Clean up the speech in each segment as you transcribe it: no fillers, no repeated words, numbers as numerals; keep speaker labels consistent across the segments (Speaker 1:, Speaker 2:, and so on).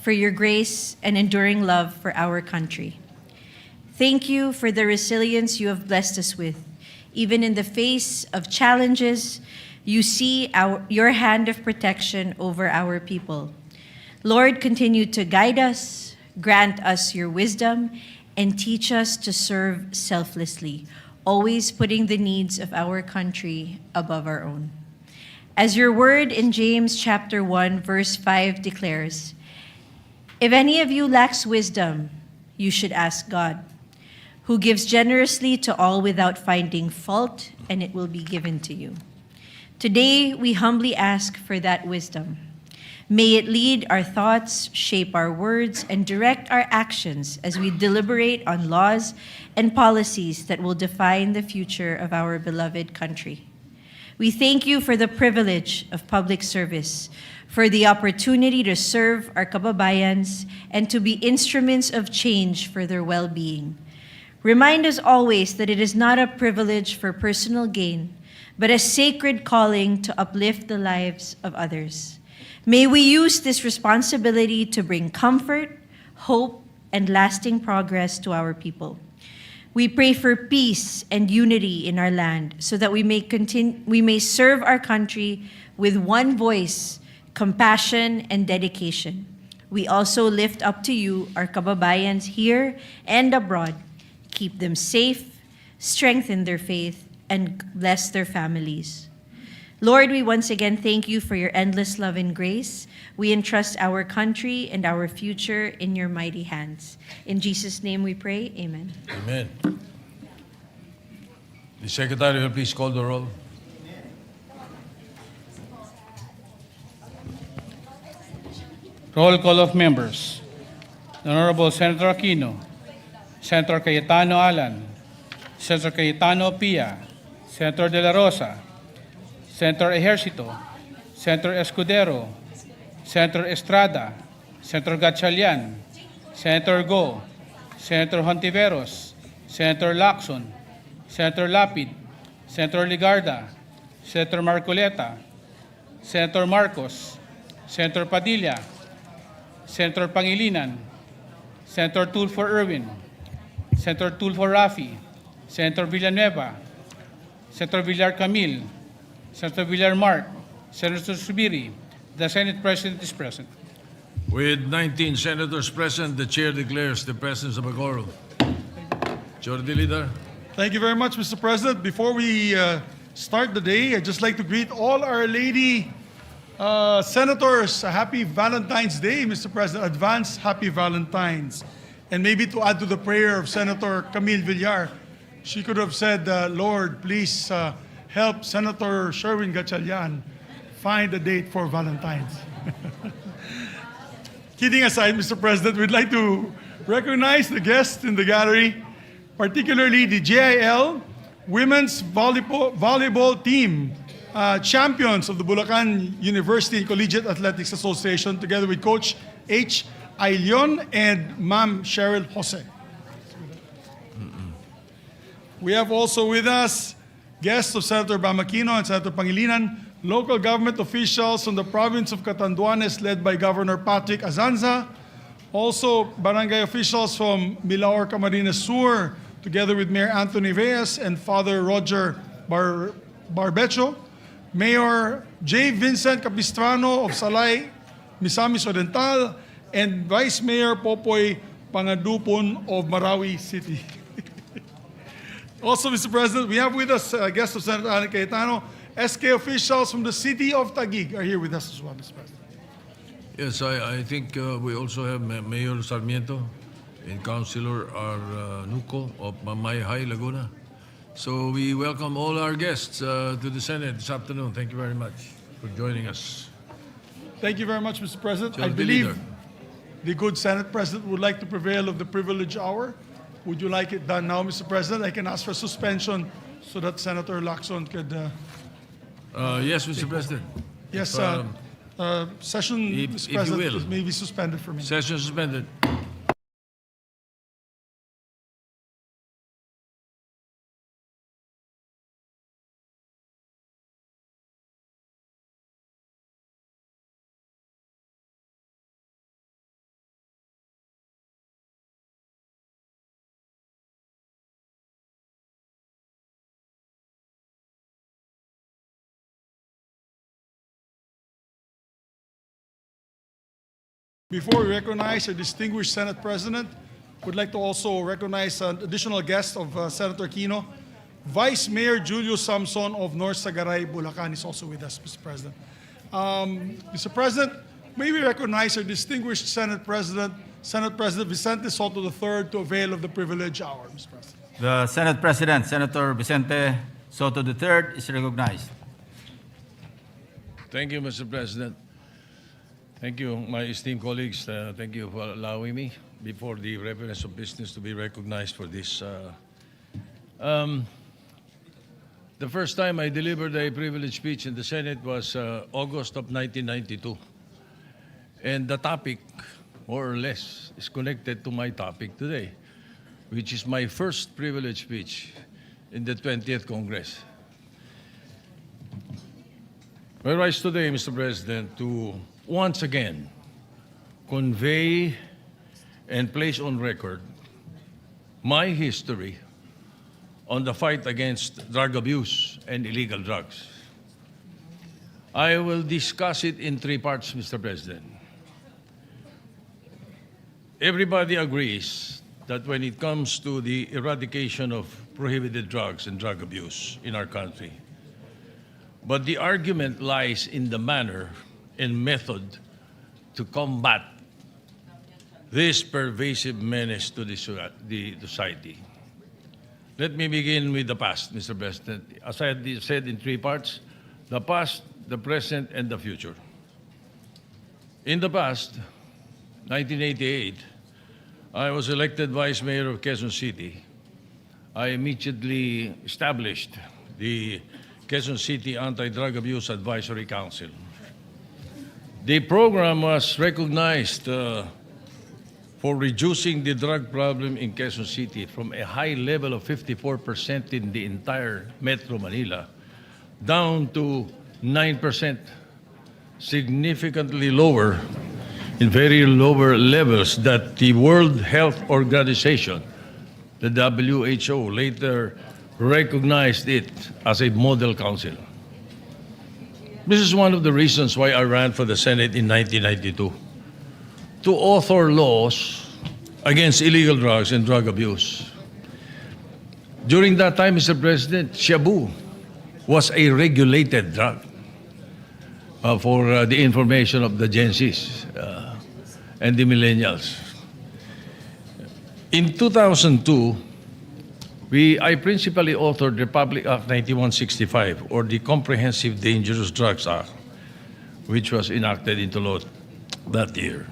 Speaker 1: for your grace and enduring love for our country. Thank you for the resilience you have blessed us with. Even in the face of challenges, you see your hand of protection over our people. Lord, continue to guide us, grant us your wisdom, and teach us to serve selflessly, always putting the needs of our country above our own. As your word in James chapter 1, verse 5 declares, if any of you lacks wisdom, you should ask God, who gives generously to all without finding fault, and it will be given to you. Today, we humbly ask for that wisdom. May it lead our thoughts, shape our words, and direct our actions as we deliberate on laws and policies that will define the future of our beloved country. We thank you for the privilege of public service, for the opportunity to serve our kababayans and to be instruments of change for their well-being. Remind us always that it is not a privilege for personal gain, but a sacred calling to uplift the lives of others. May we use this responsibility to bring comfort, hope, and lasting progress to our people. We pray for peace and unity in our land so that we may serve our country with one voice, compassion, and dedication. We also lift up to you our kababayans here and abroad. Keep them safe, strengthen their faith, and bless their families. Lord, we once again thank you for your endless love and grace. We entrust our country and our future in your mighty hands. In Jesus' name we pray, amen.
Speaker 2: Amen. The Secretary will please call the roll.
Speaker 3: Roll call of members. The Honorable Senator Aquino, Senator Cayetano Alan, Senator Cayetano Pia, Senator De La Rosa, Senator Ejercito, Senator Escudero, Senator Estrada, Senator Gatchalian, Senator Go, Senator Hontiveros, Senator Lacson, Senator Lapid, Senator Ligarda, Senator Marcoleta, Senator Marcos, Senator Padilla, Senator Pangilinan, Senator Tulfo Erwin, Senator Tulfo Rafi, Senator Villanueva, Senator Villar Camil, Senator Villar Mark, Senator Subiri. The Senate President is present.
Speaker 2: With 19 senators present, the chair declares the presence of a quorum. Majority Leader.
Speaker 4: Thank you very much, Mr. President. Before we start the day, I'd just like to greet all our lady senators. A happy Valentine's Day, Mr. President. Advance happy Valentine's. And maybe to add to the prayer of Senator Camille Villar, she could have said, Lord, please help Senator Sherwin Gatchalian find a date for Valentine's. Kidding aside, Mr. President, we'd like to recognize the guests in the gallery, particularly the JIL Women's Volleyball Team, champions of the Bulacan University Collegiate Athletics Association, together with Coach H. Ailion and Ma'am Cheryl Jose. We have also with us guests of Senator Bamakino and Senator Pangilinan, local government officials from the province of Catanduanes led by Governor Patrick Azanza, also barangay officials from Milaor, Camarines Sur, together with Mayor Anthony Reyes and Father Roger Barbecho, Mayor J. Vincent Capistrano of Salay, Misamis Oriental, and Vice Mayor Popoy Pangadupon of Marawi City. Also, Mr. President, we have with us guests of Senator Alan Cayetano. SK officials from the city of Taguig are here with us as well, Mr. President.
Speaker 2: Yes, I think we also have Mayor Sarmiento and Councilor Nuco of Mamay High, Laguna. So we welcome all our guests to the Senate this afternoon. Thank you very much for joining us.
Speaker 4: Thank you very much, Mr. President. I
Speaker 2: Majority
Speaker 4: believe
Speaker 2: Leader.
Speaker 4: the good Senate President would like to prevail of the privilege hour. Would you like it done now, Mr. President? I can ask for suspension so that Senator Lacson could...
Speaker 2: Yes, Mr. President.
Speaker 4: Yes, session,
Speaker 2: if
Speaker 4: Mr.
Speaker 2: you
Speaker 4: President,
Speaker 2: will.
Speaker 4: may be suspended for me.
Speaker 2: Session suspended.
Speaker 4: Before we recognize our distinguished Senate President, would like to also recognize an additional guest of Senator Aquino. Vice Mayor Julius Samson of North Sagaray, Bulacan is also with us, Mr. President. Mr. President, may we recognize our distinguished Senate President Vicente Soto III, to avail of the privilege hour, Mr. President.
Speaker 5: The Senate President, Senator Vicente Soto III, is recognized.
Speaker 2: Thank you, Mr. President. Thank you, my esteemed colleagues. Thank you for allowing me, before the reverence of business, to be recognized for this. The first time I delivered a privilege speech in the Senate was August of 1992. And the topic, more or less, is connected to my topic today, which is my first privilege speech in the 20th Congress. I rise today, Mr. President, to once again convey and place on record my history on the fight against drug abuse and illegal drugs. I will discuss it in three parts, Mr. President. Everybody agrees that when it comes to the eradication of prohibited drugs and drug abuse in our country, but the argument lies in the manner and method to combat this pervasive menace to the society. Let me begin with the past, Mr. President. As I had said in three parts, the past, the present, and the future. In the past, 1988, I was elected Vice Mayor of Quezon City. I immediately established the Quezon City Anti-Drug Abuse Advisory Council. The program was recognized for reducing the drug problem in Quezon City from a high level of 54% in the entire Metro Manila down to 9%, significantly lower, in very lower levels that the World Health Organization, the WHO, later recognized it as a model council. This is one of the reasons why I ran for the Senate in 1992, to author laws against illegal drugs and drug abuse. During that time, Mr. President, shabu was a regulated drug, for the information of the Gen Zs and the millennials. In 2002, I principally authored Republic Act 9165, or the Comprehensive Dangerous Drugs Act, which was enacted into law that year.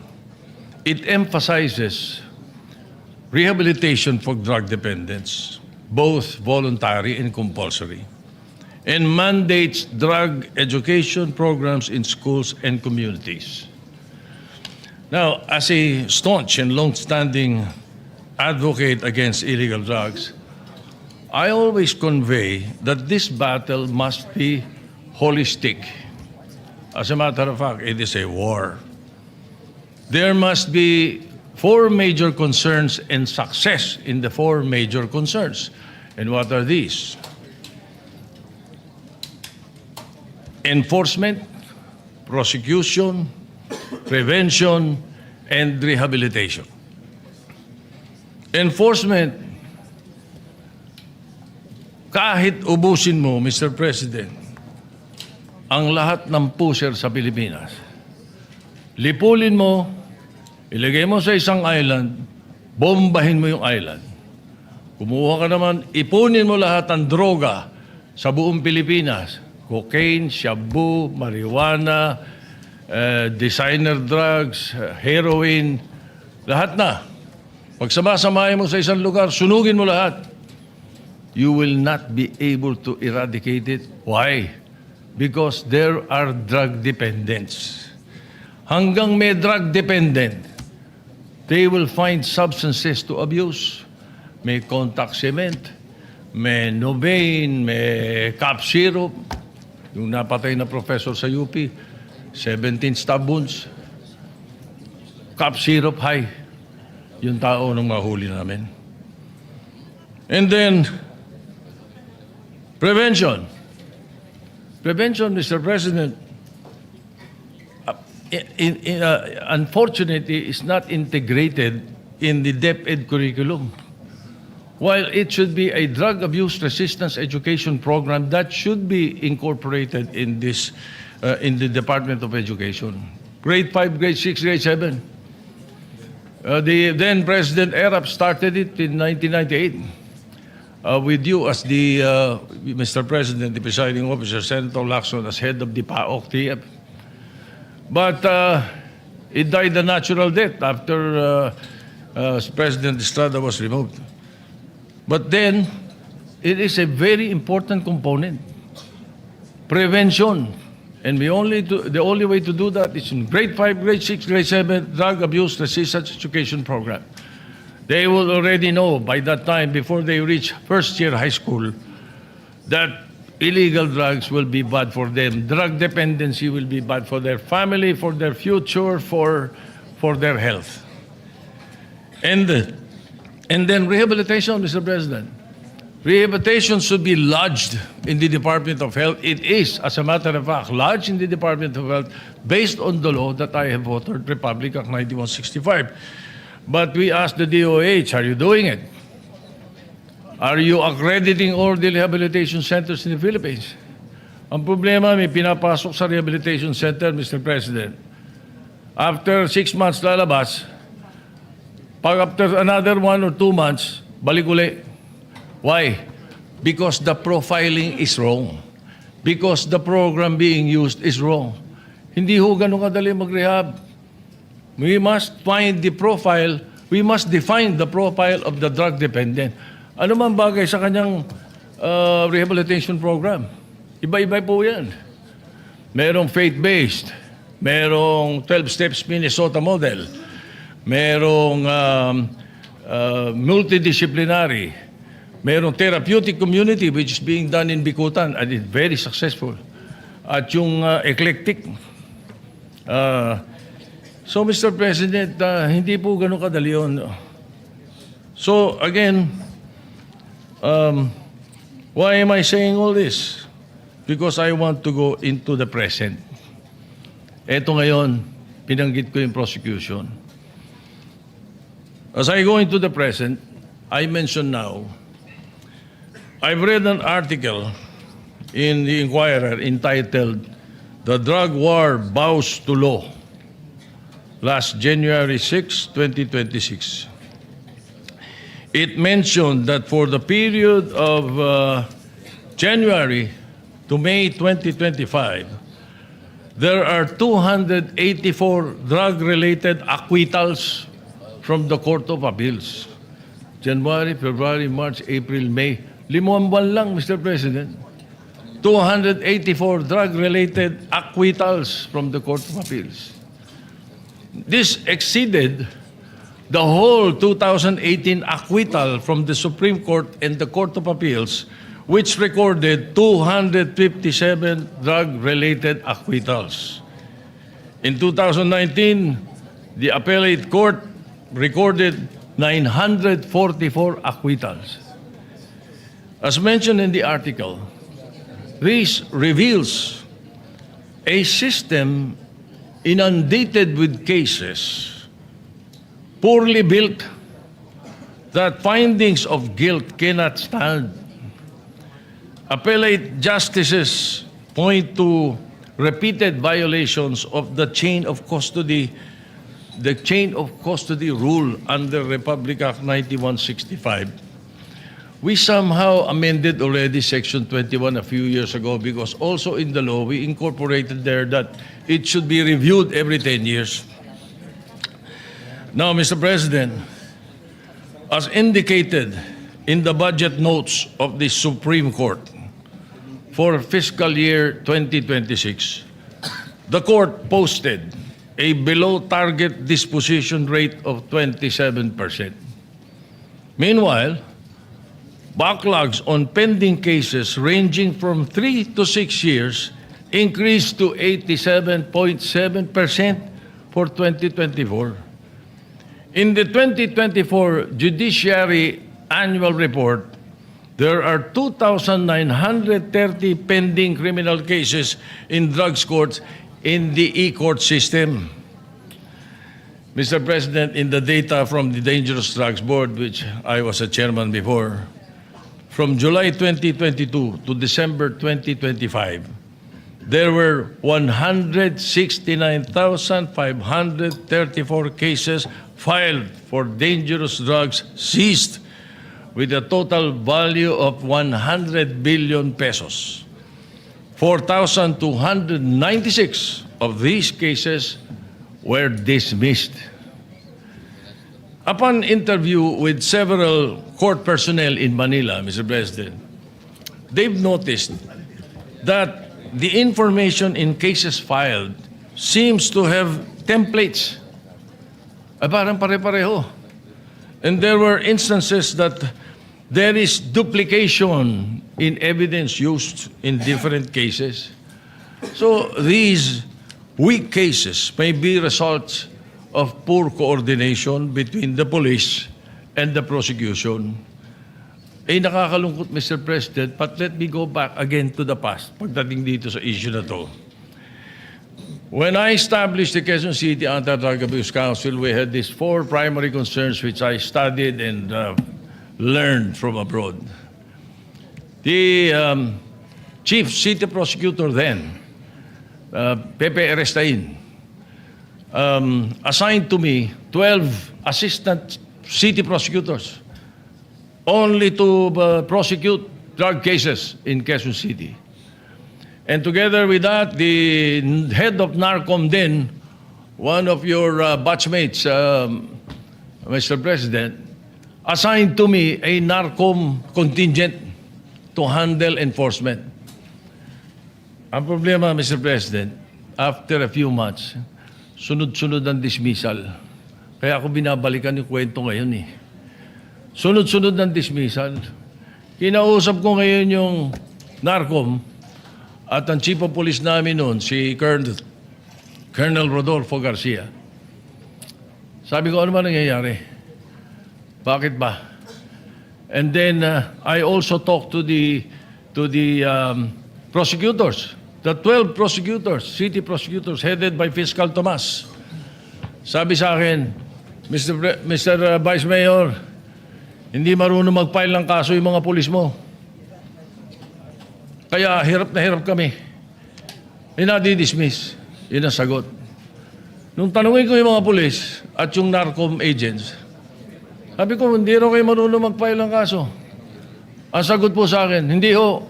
Speaker 2: It emphasizes rehabilitation for drug dependents, both voluntary and compulsory, and mandates drug education programs in schools and communities. Now, as a staunch and long-standing advocate against illegal drugs, I always convey that this battle must be holistic. As a matter of fact, it is a war. There must be four major concerns and success in the four major concerns. And what are these? Enforcement, prosecution, prevention, and rehabilitation. Enforcement, kahit ubusin mo, Mr. President, ang lahat ng pusher sa Pilipinas, lipulin mo, ilagay mo sa isang island, bombahin mo yung island. Kumuha ka naman, ipunin mo lahat ng droga sa buong Pilipinas. Cocaine, shabu, marijuana, designer drugs, heroin, lahat na. Pag samasamahin mo sa isang lugar, sunugin mo lahat. You will not be able to eradicate it. Why? Because there are drug dependents. Hanggang may drug dependent, they will find substances to abuse. May contact cement, may Novain, may cough syrup. Yung napatay na professor sa UP, 17 stab wounds. Cough syrup high. Yung tao nung mahuli namin. And then, prevention. Prevention, Mr. President. unfortunately, is not integrated in the DepEd curriculum. While it should be a drug abuse resistance education program that should be incorporated in this, in the Department of Education. Grade 5, grade 6, grade 7. The then President Erap started it in 1998. With you as the, Mr. President, the presiding officer, Senator Lacson as head of the PAOK TF. But it died a natural death after President Estrada was removed. But then, it is a very important component. Prevention. And the only way to do that is in grade 5, grade 6, grade 7, drug abuse resistance education program. They will already know by that time, before they reach first year high school, that illegal drugs will be bad for them. Drug dependency will be bad for their family, for their future, for their health. And then rehabilitation, Mr. President. Rehabilitation should be lodged in the Department of Health. It is, as a matter of fact, lodged in the Department of Health based on the law that I have authored, Republic Act 9165. But we asked the DOH, are you doing it? Are you accrediting all the rehabilitation centers in the Philippines? Ang problema, may pinapasok sa rehabilitation center, Mr. President. After 6 months lalabas, pag after another 1 or 2 months, balik uli. Why? Because the profiling is wrong. Because the program being used is wrong. Hindi ho ganun kadali mag-rehab. We must find the profile, we must define the profile of the drug dependent. Ano man bagay sa kanyang rehabilitation program? Iba-iba po yan. Merong faith-based, merong 12 steps Minnesota model, merong multidisciplinary, merong therapeutic community which is being done in Bikutan and it's very successful. At yung eclectic. So, Mr. President, hindi po ganun kadali yun. So, again, why am I saying all this? Because I want to go into the present. Eto ngayon, pinanggit ko yung prosecution. As I go into the present, I mention now, I've read an article in the Inquirer entitled, "The Drug War Bows to Law," last January 6, 2026. It mentioned that for the period of January to May 2025, there are 284 drug-related acquittals from the Court of Appeals. January, February, March, April, May. 5 buwan lang, Mr. President. 284 drug-related acquittals from the Court of Appeals. This exceeded the whole 2018 acquittal from the Supreme Court and the Court of Appeals, which recorded 257 drug-related acquittals. In 2019, the Appellate Court recorded 944 acquittals. As mentioned in the article, this reveals a system inundated with cases, poorly built, that findings of guilt cannot stand. Appellate justices point to repeated violations of the chain of custody rule under Republic Act 9165. We somehow amended already Section 21 a few years ago because also in the law we incorporated there that it should be reviewed every 10 years. Now, Mr. President, as indicated in the budget notes of the Supreme Court for fiscal year 2026, the court posted a below-target disposition rate of 27%. Meanwhile, backlogs on pending cases ranging from 3 to 6 years increased to 87.7% for 2024. In the 2024 Judiciary Annual Report, there are 2,930 pending criminal cases in drugs courts, in the e-court system. Mr. President, in the data from the Dangerous Drugs Board, which I was a chairman before, from July 2022 to December 2025, there were 169,534 cases filed for dangerous drugs seized with a total value of 100 billion pesos. 4,296 of these cases were dismissed. Upon interview with several court personnel in Manila, Mr. President, they've noticed that the information in cases filed seems to have templates. Parang pare-pareho. And there were instances that there is duplication in evidence used in different cases. So these weak cases may be results of poor coordination between the police and the prosecution. Nakakalungkot, Mr. President, but let me go back again to the past pagdating dito sa issue na to. When I established the Quezon City Anti-Drug Abuse Council, we had these 4 primary concerns which I studied and learned from abroad. The chief city prosecutor then, Pepe Erestain, assigned to me 12 assistant city prosecutors only to prosecute drug cases in Quezon City. And together with that, the head of NARCOM then, one of your batchmates, Mr. President, assigned to me a NARCOM contingent to handle enforcement. Ang problema, Mr. President, after a few months, sunod-sunod ang dismissal. Kaya ako binabalikan yung kwento ngayon eh. Sunod-sunod ang dismissal. Kinausap ko ngayon yung NARCOM at ang chief of police namin noon, si Colonel Rodolfo Garcia. Sabi ko, ano ba nangyayari? Bakit ba? And then I also talked to the prosecutors, the 12 prosecutors, city prosecutors headed by Fiscal Tomas. Sabi sa akin, Mr. Vice Mayor, hindi marunong mag-file ng kaso yung mga pulis mo. Kaya hirap na hirap kami. Dinidismiss. Yun ang sagot. Nung tanungin ko yung mga pulis at yung NARCOM agents, sabi ko, hindi raw kayo marunong mag-file ng kaso. Ang sagot po sa akin, hindi ho,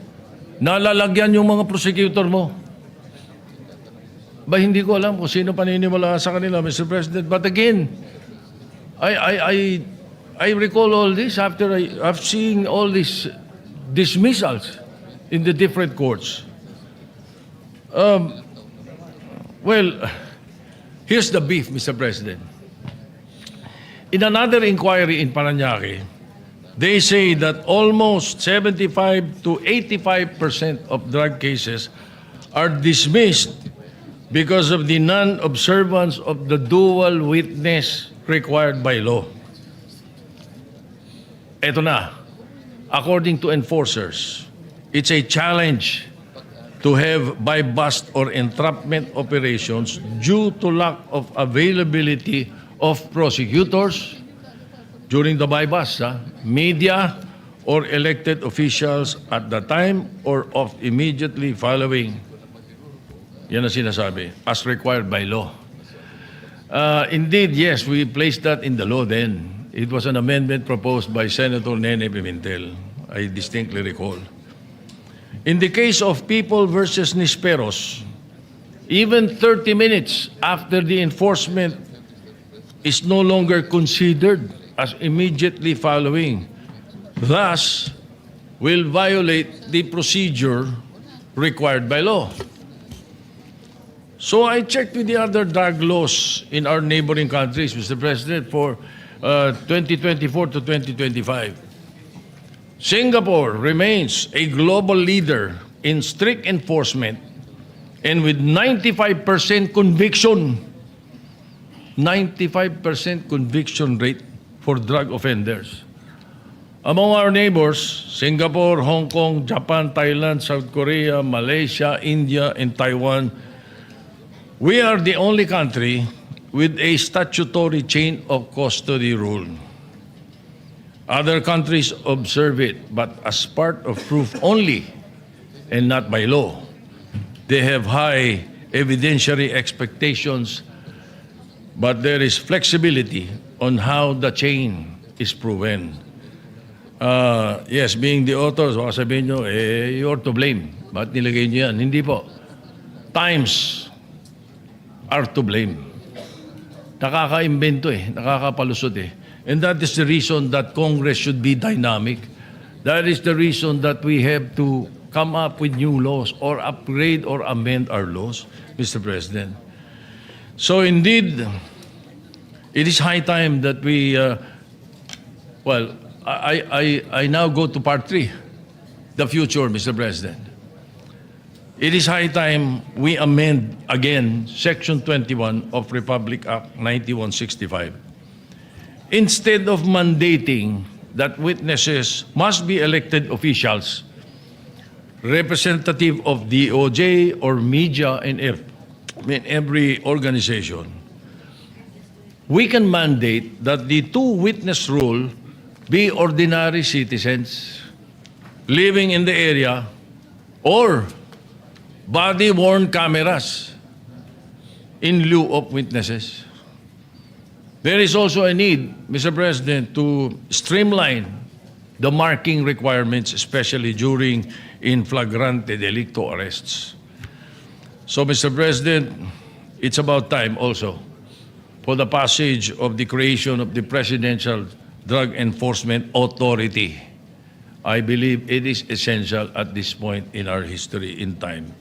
Speaker 2: nalalagyan yung mga prosecutor mo. Ba, hindi ko alam kung sino paniniwala sa kanila, Mr. President. But again, I recall all this after I've seen all these dismissals in the different courts. Well, here's the beef, Mr. President. In another inquiry in Parañaque, they say that almost 75 to 85% of drug cases are dismissed because of the non-observance of the dual witness required by law. Ito na, according to enforcers, it's a challenge to have buy-bust or entrapment operations due to lack of availability of prosecutors during the buy-bust, media, or elected officials at the time or of immediately following. Yan ang sinasabi, as required by law. Indeed, yes, we placed that in the law then. It was an amendment proposed by Senator Nene Pimentel, I distinctly recall. In the case of People versus Nisperos, even 30 minutes after the enforcement is no longer considered as immediately following, thus will violate the procedure required by law. So I checked with the other drug laws in our neighboring countries, Mr. President, for 2024 to 2025. Singapore remains a global leader in strict enforcement and with 95% conviction, 95% conviction rate for drug offenders. Among our neighbors, Singapore, Hong Kong, Japan, Thailand, South Korea, Malaysia, India, and Taiwan, We are the only country with a statutory chain of custody rule. Other countries observe it, but as part of proof only and not by law. They have high evidentiary expectations, but there is flexibility on how the chain is proven. Yes, being the authors, baka sabihin nyo, you're to blame. Ba't nilagay nyo yan? Hindi po. Times are to blame. Nakaka-imbento nakakapalusot And that is the reason that Congress should be dynamic. That is the reason that we have to come up with new laws or upgrade or amend our laws, Mr. President. So indeed, it is high time that we, I now go to part 3, the future, Mr. President. It is high time we amend again Section 21 of Republic Act 9165. Instead of mandating that witnesses must be elected officials, representative of DOJ or media in every organization, we can mandate that the two-witness rule be ordinary citizens living in the area or body-worn cameras in lieu of witnesses. There is also a need, Mr. President, to streamline the marking requirements, especially during in flagrante delicto arrests. So, Mr. President, it's about time also for the passage of the creation of the Presidential Drug Enforcement Authority. I believe it is essential at this point in our history in time.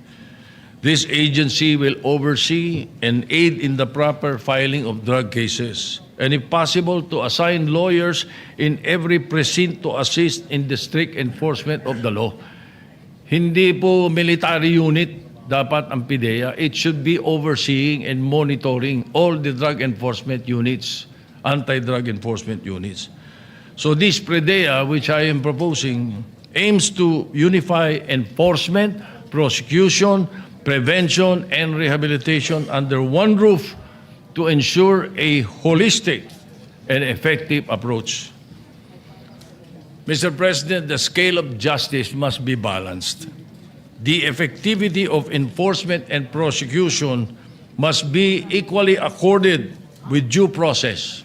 Speaker 2: This agency will oversee and aid in the proper filing of drug cases, and if possible, to assign lawyers in every precinct to assist in the strict enforcement of the law. Hindi po military unit dapat ang PIDEA. It should be overseeing and monitoring all the drug enforcement units, anti-drug enforcement units. So this PIDEA, which I am proposing, aims to unify enforcement, prosecution, prevention, and rehabilitation under one roof to ensure a holistic and effective approach. Mr. President, the scale of justice must be balanced. The effectivity of enforcement and prosecution must be equally accorded with due process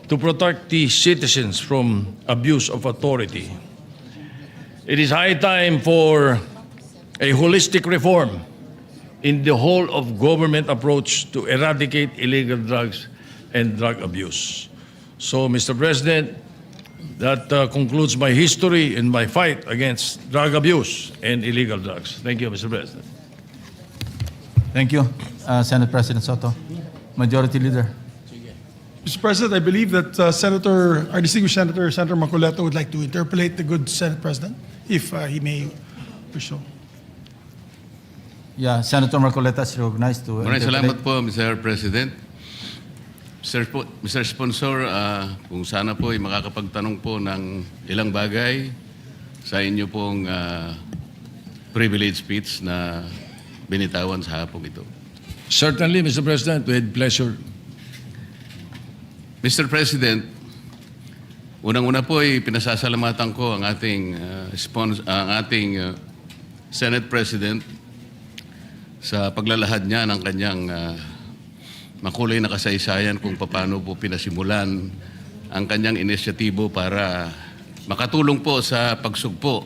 Speaker 2: to protect the citizens from abuse of authority. It is high time for a holistic reform in the whole of government approach to eradicate illegal drugs and drug abuse. So, Mr. President, that concludes my history in my fight against drug abuse and illegal drugs. Thank you, Mr. President.
Speaker 5: Thank you, Senate President Soto. Majority Leader.
Speaker 4: Mr. President, I believe that our distinguished Senator, Senator Macoleta, would like to interpolate the good Senate President, if he may wish so.
Speaker 5: Yeah, Senator Marcoleta is recognized to
Speaker 6: Maraming
Speaker 5: interpolate.
Speaker 6: salamat po, Mr. President. Mr. Sponsor, kung sana po ay makakapagtanong po ng ilang bagay sa inyo pong privilege speech na binitawan sa hapong ito.
Speaker 2: Certainly, Mr. President, with pleasure.
Speaker 6: Mr. President, unang-una po ay pinasasalamatan ko ang ating, Senate President sa paglalahad niya ng kanyang makulay na kasaysayan kung paano po pinasimulan ang kanyang inisyatibo para makatulong po sa pagsugpo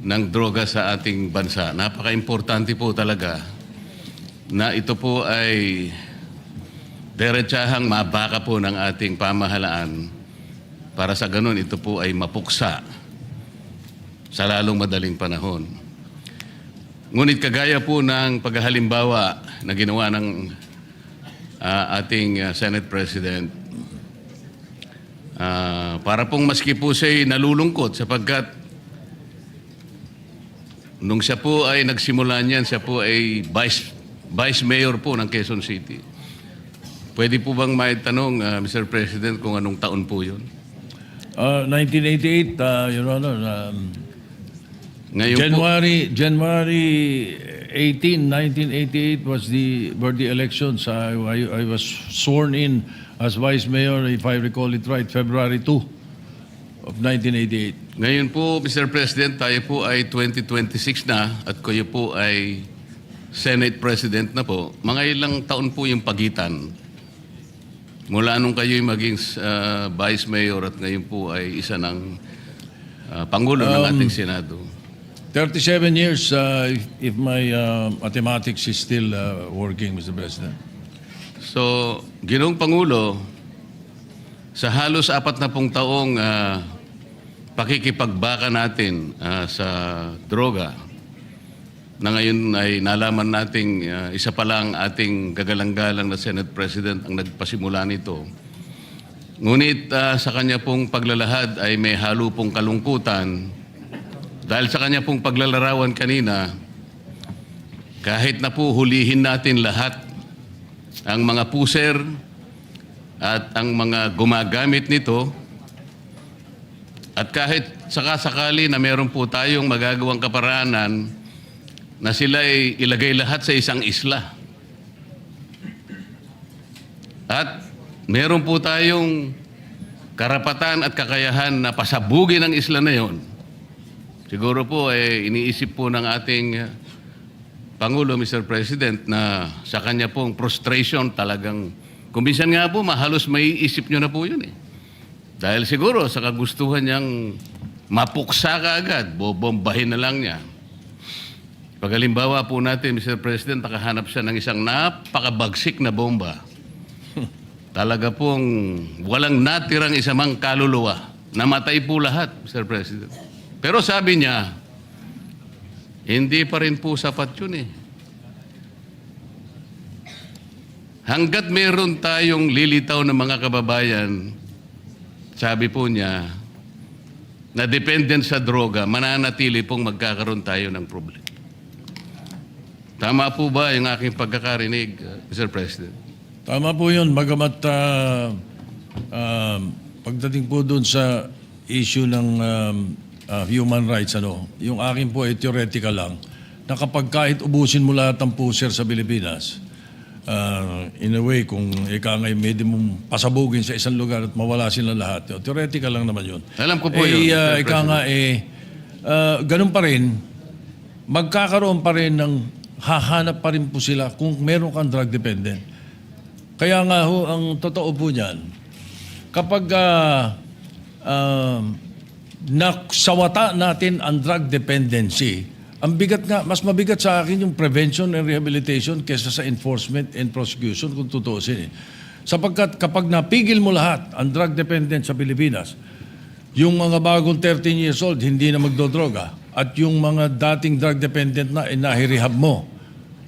Speaker 6: ng droga sa ating bansa. Napaka-importante po talaga na ito po ay diretsahang mabaka po ng ating pamahalaan para sa ganun ito po ay mapuksa sa lalong madaling panahon. Ngunit kagaya po ng paghahalimbawa na ginawa ng ating Senate President, para pong maski po siya'y nalulungkot sapagkat nung siya po ay nagsimula niyan, siya po ay Vice Mayor po ng Quezon City. Pwede po bang maitanong, Mr. President, kung anong taon po yun?
Speaker 2: 1988, Your Honor.
Speaker 6: Ngayon po,
Speaker 2: January 1988 were the elections. I was sworn in as vice mayor, if I recall it right, February 2 of 1988.
Speaker 6: Ngayon po, Mr. President, tayo po ay 2026 na at kayo po ay Senate President na po. Mga ilang taon po yung pagitan mula nung kayo'y maging Vice Mayor at ngayon po ay isa ng Pangulo ng ating Senado.
Speaker 2: 37 years, if my mathematics is still working, Mr. President.
Speaker 6: So, Ginoong Pangulo, sa halos 40 taong pakikipagbaka natin sa droga, na ngayon ay nalaman nating isa pa lang ating gagalang-galang na Senate President ang nagpasimula nito. Ngunit sa kanya pong paglalahad ay may halo pong kalungkutan dahil sa kanya pong paglalarawan kanina, kahit na po hulihin natin lahat ang mga puser at ang mga gumagamit nito, at kahit sakasakali na meron po tayong magagawang kaparaanan na sila ay ilagay lahat sa isang isla. At meron po tayong karapatan at kakayahan na pasabugin ang isla na yon. Siguro po iniisip po ng ating Pangulo, Mr. President, na sa kanya pong frustration talagang, kumbisan nga po, mahalos maiisip nyo na po yun eh. Dahil siguro sa kagustuhan niyang mapuksa ka agad, bobombahin na lang niya. Pagalimbawa po natin, Mr. President, nakahanap siya ng isang napakabagsik na bomba. Talaga pong walang natirang isamang kaluluwa. Namatay po lahat, Mr. President. Pero sabi niya, hindi pa rin po sapat yun eh. Hanggat meron tayong lilitaw ng mga kababayan, sabi po niya, na dependent sa droga, mananatili pong magkakaroon tayo ng problema. Tama po ba yung aking pagkakarinig, Mr. President?
Speaker 2: Tama po yun. Bagamat pagdating po dun sa issue ng human rights, yung akin po ay theoretical lang, na kapag kahit ubusin mo lahat ng puser sa Pilipinas, in a way, kung ika ngay may mong pasabugin sa isang lugar at mawala sila lahat, theoretical lang naman yun.
Speaker 6: Alam ko po yun, Mr.
Speaker 2: Ika nga ganun pa rin, magkakaroon pa rin ng hahanap pa rin po sila kung meron kang drug dependent. Kaya nga ho, ang totoo po niyan, kapag nasawata natin ang drug dependency, ang bigat nga, mas mabigat sa akin yung prevention and rehabilitation kaysa sa enforcement and prosecution kung tutuusin. Sapagkat kapag napigil mo lahat ang drug dependent sa Pilipinas, yung mga bagong 13 years old hindi na magdodroga at yung mga dating drug dependent na inahirehab mo,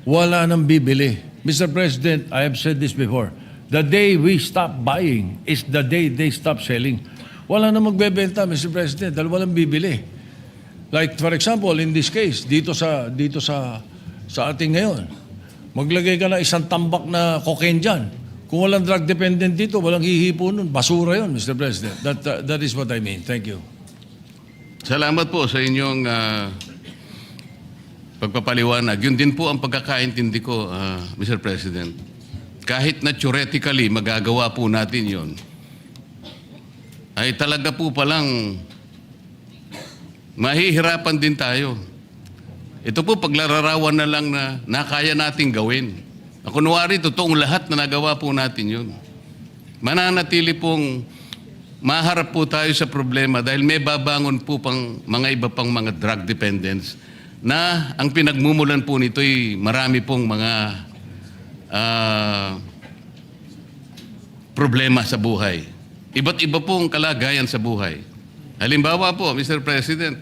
Speaker 2: wala nang bibili. Mr. President, I have said this before, the day we stop buying is the day they stop selling. Wala na magbebenta, Mr. President, dahil walang bibili. Like, for example, in this case, dito sa ating ngayon, maglagay ka na isang tambak na cocaine dyan. Kung walang drug dependent dito, walang hihipo nun. Basura yun, Mr. President. That is what I mean. Thank you.
Speaker 6: Salamat po sa inyong pagpapaliwanag. Yun din po ang pagkakaintindi ko, Mr. President. Kahit na theoretically magagawa po natin yun, ay talaga po palang mahihirapan din tayo. Ito po paglararawan na lang na nakaya nating gawin. Kunwari, totoong lahat na nagawa po natin yun. Mananatili pong maharap po tayo sa problema dahil may babangon po pang mga iba pang mga drug dependents na ang pinagmumulan po nito ay marami pong mga problema sa buhay. Iba't iba pong kalagayan sa buhay. Halimbawa po, Mr. President,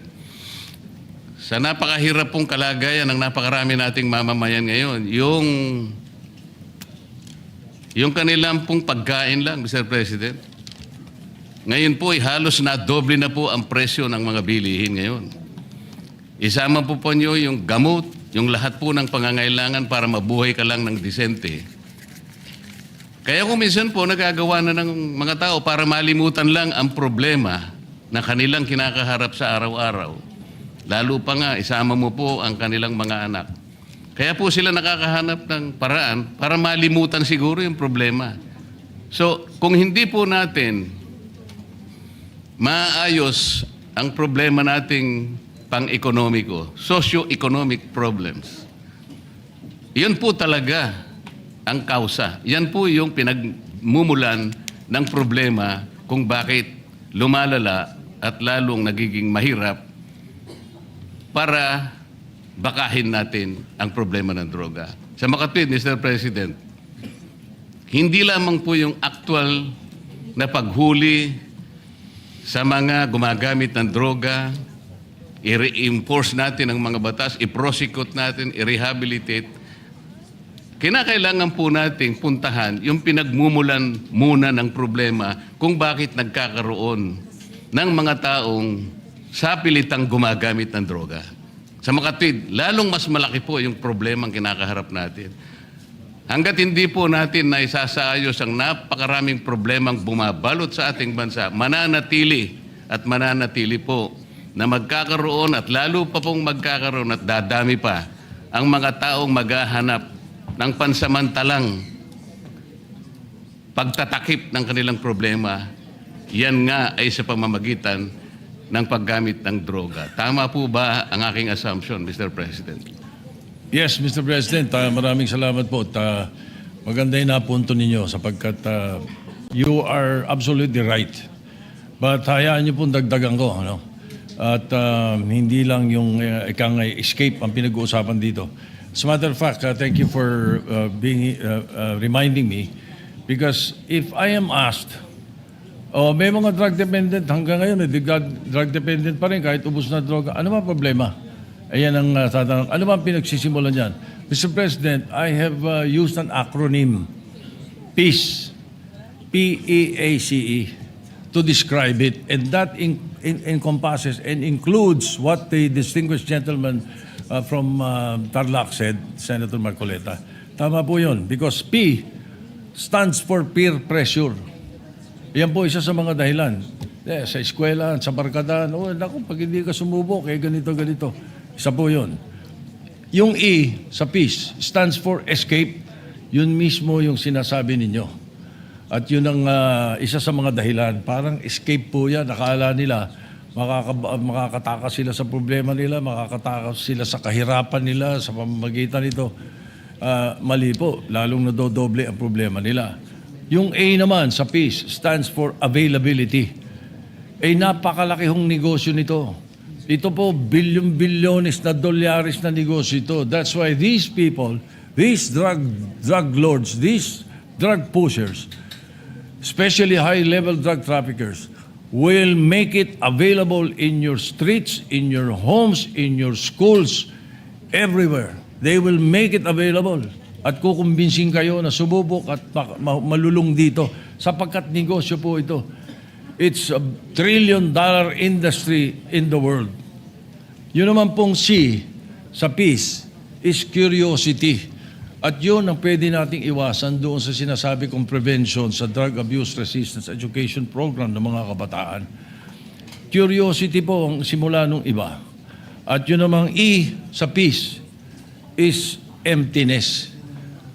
Speaker 6: sa napakahirap pong kalagayan ng napakarami nating mamamayan ngayon, yung kanilang pong pagkain lang, Mr. President. Ngayon po, halos na doble na po ang presyo ng mga bilihin ngayon. Isama po nyo yung gamot, yung lahat po ng pangangailangan para mabuhay ka lang ng disente. Kaya kung minsan po nagagawa na ng mga tao para malimutan lang ang problema na kanilang kinakaharap sa araw-araw. Lalo pa nga, isama mo po ang kanilang mga anak. Kaya po sila nakakahanap ng paraan para malimutan siguro yung problema. So, kung hindi po natin maayos ang problema nating pang-ekonomiko, socio-economic problems, yun po talaga ang kausa. Yan po yung pinagmumulan ng problema kung bakit lumalala at lalong nagiging mahirap para bakahin natin ang problema ng droga. Sa makatwid, Mr. President, hindi lamang po yung actual na paghuli sa mga gumagamit ng droga, i-reinforce natin ang mga batas, i-prosecute natin, i-rehabilitate. Kinakailangan po nating puntahan yung pinagmumulan muna ng problema kung bakit nagkakaroon ng mga taong sapilitang gumagamit ng droga. Sa makatwid, lalong mas malaki po yung problema ang kinakaharap natin. Hanggat hindi po natin na isasaayos ang napakaraming problemang bumabalot sa ating bansa, mananatili po na magkakaroon at lalo pa pong magkakaroon at dadami pa ang mga taong maghahanap ng pansamantalang pagtatakip ng kanilang problema. Yan nga ay sa pamamagitan ng paggamit ng droga. Tama po ba ang aking assumption, Mr. President?
Speaker 2: Yes, Mr. President, maraming salamat po. Maganda yung napunto ninyo sapagkat you are absolutely right. But hayaan niyo pong dagdagan ko. Ano? At hindi lang yung ikang escape ang pinag-uusapan dito. As a matter of fact, thank you for reminding me because if I am asked, may mga drug dependent hanggang ngayon, drug dependent pa rin kahit ubos na droga. Ano ba problema? Ayan ang tatanong. Ano ba ang pinagsisimulan niyan? Mr. President, I have used an acronym, PEACE, P-E-A-C-E, to describe it. And that encompasses and includes what the distinguished gentleman from Tarlac said, Senator Marcoleta. Tama po yun. Because P stands for peer pressure. Yan po isa sa mga dahilan. Sa eskwela, sa barkadahan, naku, pag hindi ka sumubok, ganito. Isa po yun. Yung E sa peace stands for escape. Yun mismo yung sinasabi ninyo. At yun ang isa sa mga dahilan. Parang escape po yan. Nakala nila, makakatakas sila sa problema nila, makakatakas sila sa kahirapan nila, sa pamamagitan nito. Mali po. Lalong nadodoble ang problema nila. Yung A naman sa peace stands for availability. Napakalaki hong negosyo nito. Ito po, bilyon-bilyones na dolyares na negosyo ito. That's why these people, these drug lords, these drug pushers, especially high-level drug traffickers, will make it available in your streets, in your homes, in your schools, everywhere. They will make it available. At kukumbinsin kayo na sububok at malulung dito sapagkat negosyo po ito. It's a $1 trillion industry in the world. Yun naman pong C sa peace is curiosity. At yun ang pwede nating iwasan doon sa sinasabi kong prevention sa Drug Abuse Resistance Education Program ng mga kabataan. Curiosity po ang simula nung iba. At yun namang E sa peace is emptiness.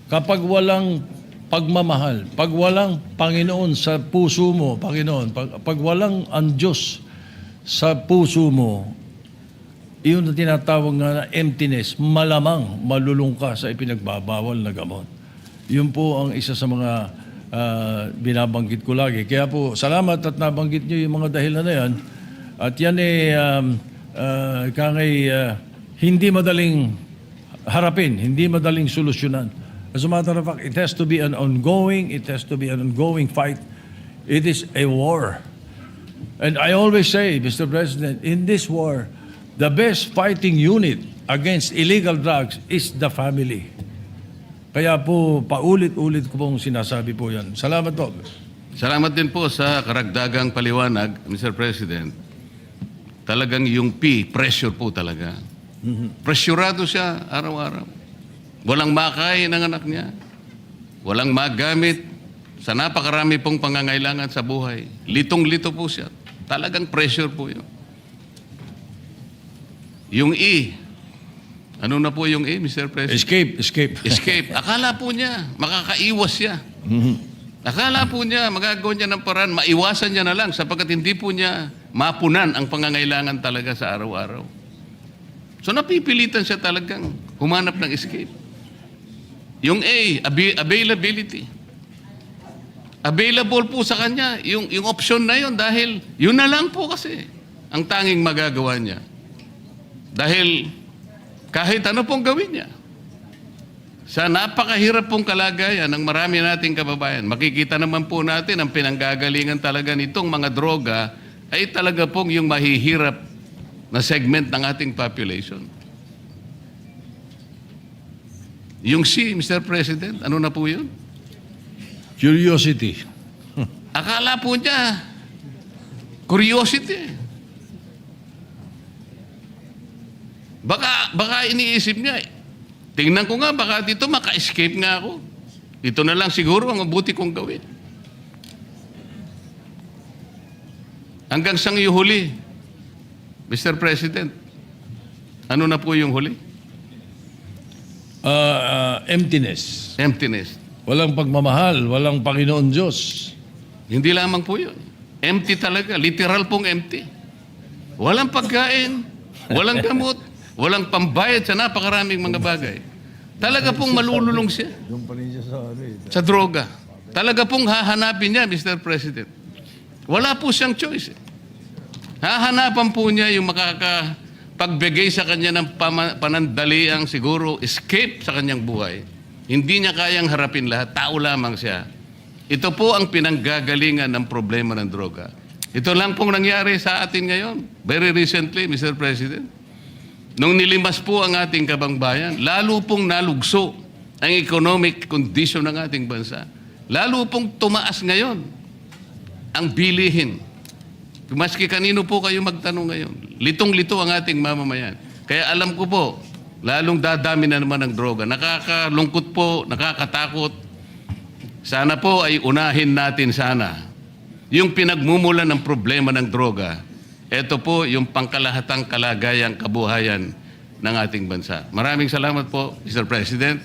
Speaker 2: Kapag walang pagmamahal, pag walang Panginoon sa puso mo, Panginoon, pag walang ang Diyos sa puso mo, iyon na tinatawag nga na emptiness, malamang malulung ka sa ipinagbabawal na gamot. Yun po ang isa sa mga binabanggit ko lagi. Kaya po, salamat at nabanggit nyo yung mga dahilan na yan. At yan hindi madaling harapin, hindi madaling solusyonan. As a matter of fact, it has to be an ongoing fight. It is a war. And I always say, Mr. President, in this war, the best fighting unit against illegal drugs is the family. Kaya po, paulit-ulit ko pong sinasabi po yan. Salamat po.
Speaker 6: Salamat din po sa karagdagang paliwanag, Mr. President. Talagang yung P, pressure po talaga. Pressurado siya araw-araw. Walang makain ng anak niya. Walang magamit sa napakarami pong pangangailangan sa buhay. Litong-lito po siya. Talagang pressure po yun. Yung E, Ano na po yung A, Mr. President?
Speaker 2: Escape.
Speaker 6: Escape. Akala po niya, makakaiwas siya. Akala po niya, magagawa niya ng paraan, maiwasan niya na lang sapagkat hindi po niya mapunan ang pangangailangan talaga sa araw-araw. So napipilitan siya talagang humanap ng escape. Yung A, availability. Available po sa kanya yung option na yun dahil yun na lang po kasi ang tanging magagawa niya. Dahil kahit ano pong gawin niya. Sa napakahirap pong kalagayan ng marami nating kababayan, makikita naman po natin ang pinanggagalingan talaga nitong mga droga ay talaga pong yung mahihirap na segment ng ating population. Yung C, Mr. President, ano na po yun?
Speaker 2: Curiosity.
Speaker 6: Akala po niya, curiosity. Baka iniisip niya, tingnan ko nga, baka dito maka-escape nga ako. Ito na lang siguro ang mabuti kong gawin. Hanggang sang yung huli, Mr. President, ano na po yung huli?
Speaker 2: Emptiness.
Speaker 6: Emptiness.
Speaker 2: Walang pagmamahal, walang Panginoon Diyos.
Speaker 6: Hindi lamang po yun. Empty talaga. Literal pong empty. Walang pagkain, walang gamot, walang pambayad sa napakaraming mga bagay. Talaga pong malululong siya sa droga. Talaga pong hahanapin niya, Mr. President. Wala po siyang choice. Hahanapan po niya yung makakapagbigay sa kanya ng panandaliang siguro escape sa kanyang buhay. Hindi niya kayang harapin lahat. Tao lamang siya. Ito po ang pinanggagalingan ng problema ng droga. Ito lang pong nangyari sa atin ngayon. Very recently, Mr. President. Nung nilimas po ang ating kabangbayan, lalo pong nalugso ang economic condition ng ating bansa. Lalo pong tumaas ngayon ang bilihin. Maski kanino po kayo magtanong ngayon. Litong-lito ang ating mamamayan. Kaya alam ko po, lalong dadami na naman ang droga. Nakakalungkot po, nakakatakot. Sana po ay unahin natin sana yung pinagmumulan ng problema ng droga. Ito po yung pangkalahatang kalagayang kabuhayan ng ating bansa. Maraming salamat po, Mr. President.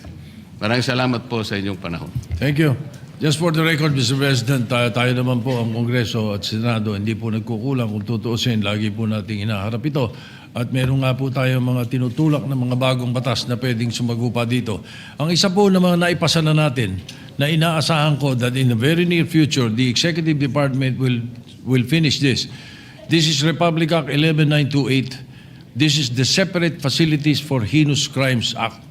Speaker 6: Maraming salamat po sa inyong panahon.
Speaker 2: Thank you. Just for the record, Mr. President, tayo naman po ang Kongreso at Senado, hindi po nagkukulang kung tutuusin. Lagi po nating hinaharap ito. At meron nga po tayo mga tinutulak na mga bagong batas na pwedeng sumagupa dito. Ang isa po na mga naipasa na natin na inaasahan ko that in the very near future, the Executive Department will finish this. This is Republic Act 11928. This is the Separate Facilities for Heinous Crimes Act.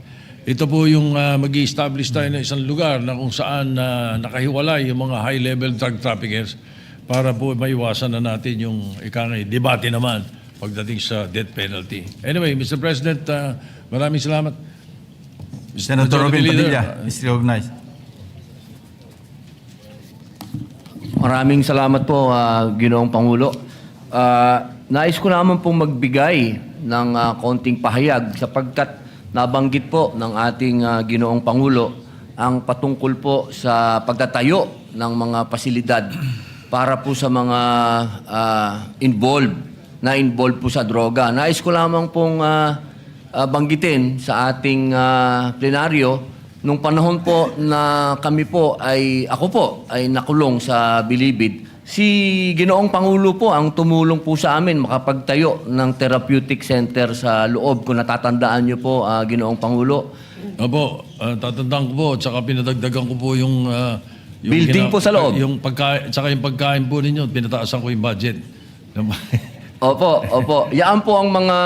Speaker 2: Ito po yung mag-i-establish tayo ng isang lugar na kung saan nakahiwalay yung mga high-level drug traffickers para po maiwasan na natin yung debate naman pagdating sa death penalty. Anyway, Mr. President, maraming salamat.
Speaker 5: Senator Robin
Speaker 2: Majority Leader,
Speaker 5: Padilla is recognized.
Speaker 7: Maraming salamat po, Ginoong Pangulo. Nais ko naman pong magbigay ng konting pahayag sapagkat nabanggit po ng ating Ginoong Pangulo ang patungkol po sa pagtatayo ng mga pasilidad para po sa mga involved po sa droga. Nais ko lamang pong banggitin sa ating plenaryo nung panahon po na ako po ay nakulong sa Bilibid. Si Ginoong Pangulo po ang tumulong po sa amin makapagtayo ng therapeutic center sa loob. Kung natatandaan niyo po, Ginoong Pangulo.
Speaker 2: Opo, tatandaan ko po, tsaka pinadagdagan ko po yung
Speaker 7: Building po sa loob.
Speaker 2: Yung pagkain po ninyo, pinataasan ko yung budget.
Speaker 7: Opo. Yan po ang mga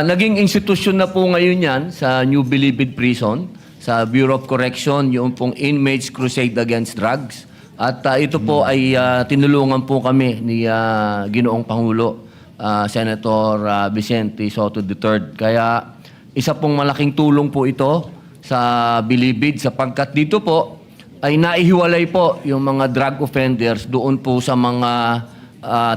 Speaker 7: naging institusyon na po ngayon yan sa New Bilibid Prison, sa Bureau of Correction, yung pong Inmates Crusade Against Drugs. At ito po ay tinulungan po kami ni Ginoong Pangulo, Senator Vicente Soto III. Kaya isa pong malaking tulong po ito sa Bilibid sapagkat dito po ay naihiwalay po yung mga drug offenders doon po sa mga